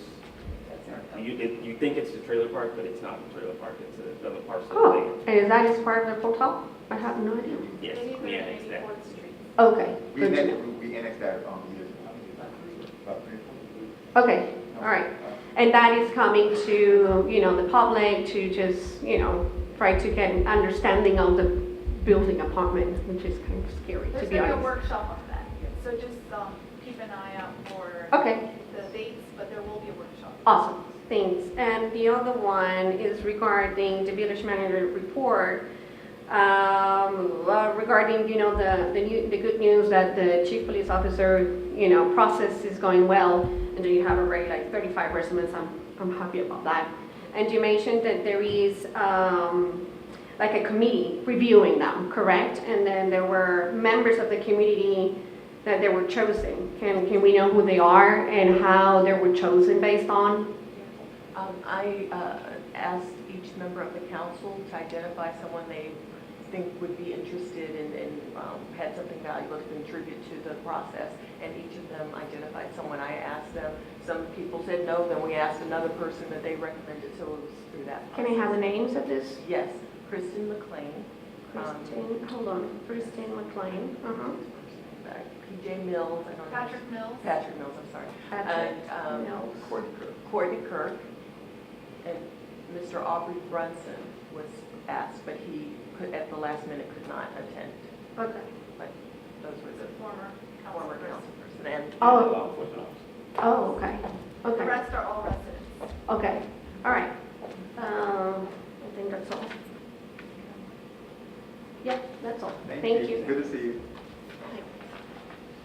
you think it's the trailer park, but it's not the trailer park, it's another parcel. oh, and is that is part of the hotel? I have no idea. Yes, we annexed that. Okay, We good to know. annexed that years ago. About 3 Okay, all right. And that is coming to, you know, the public to just, you know, try to get an understanding of the building apartment, which is kind of scary, to There's be going to be a honest. workshop on that, so just keep an eye out for Okay, the dates, but there will be a workshop. awesome, thanks. And the other one is regarding the village manager report, regarding, you know, the good news that the chief police officer, you know, process is going well, and then you have already like 35 resumes. I'm happy about that. And you mentioned that there is like a committee reviewing them, correct? And then there were members of the community that they were chosen. Can we know who they are and how they were chosen based on? I asked each member of the council to identify someone they think would be interested and had something valuable to contribute to the process, and each of them identified someone. I asked them, some people said no, then we asked another person that they recommended, so it was through that Can process. I have the names of this? Yes, Kristen McLean, Hold on, Christine McLean, PJ Mills, I don't know. Patrick Mills. Patrick Mills, I'm sorry. Patrick And, Mills. Courtney Kirk, and Mr. Aubrey Brunson was asked, but he could, at the last minute, could not attend. Okay. But those were The the former former council councilperson and. Oh. Law enforcement officer. Oh, okay, The okay, rest are all residents. okay, all right. I think that's all. Yeah, that's all. Thank you. Good to see you.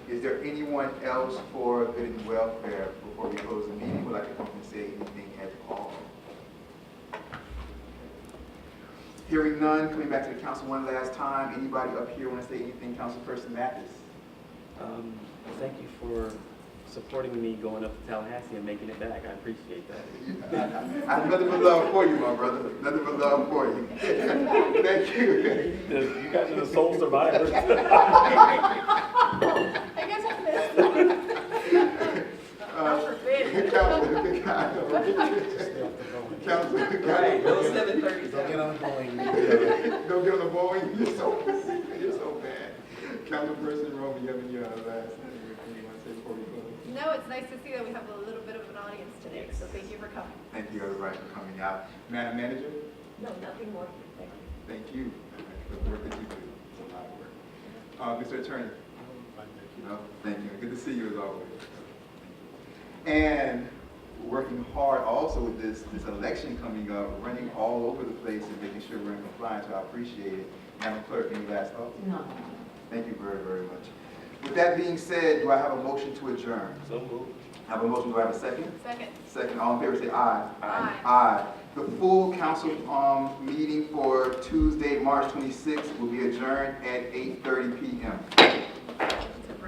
Is there anyone else for good and welfare before we close the meeting would like to come and say anything at all? Hearing none, coming back to the council one last time. Anybody up here want to say anything, Councilperson Mathis? Thank you for supporting me going up to Tallahassee and making it back. I appreciate that. I have nothing but love for you, my brother. Nothing but love for you. Thank you. You guys are the sole survivors. I guess I missed. God forbid. Right, those 7:30. Don't get on the Boeing. Don't get on the Boeing. You're so bad. Councilperson Roman, you have any last thing you want to say before we close? No, it's nice to see that we have a little bit of an audience today, so thank you for coming. Thank you, everybody, for coming out. Madam Manager, No, nothing more. Thank you. thank you for the work that you do. It's a lot of work. Mr. Attorney? No, thank you. Good to see you as always. And working hard also with this election coming up, running all over the place and making sure we're in compliance, so I appreciate it. Madam Clerk, any last thoughts? No. Thank you very, very much. With that being said, do I have a motion to adjourn? So moved. I have a motion, do I have a second? Second. Second, all in favor say aye. Aye. Aye. The full council meeting for Tuesday, March 26th will be adjourned at 8:30 p.m.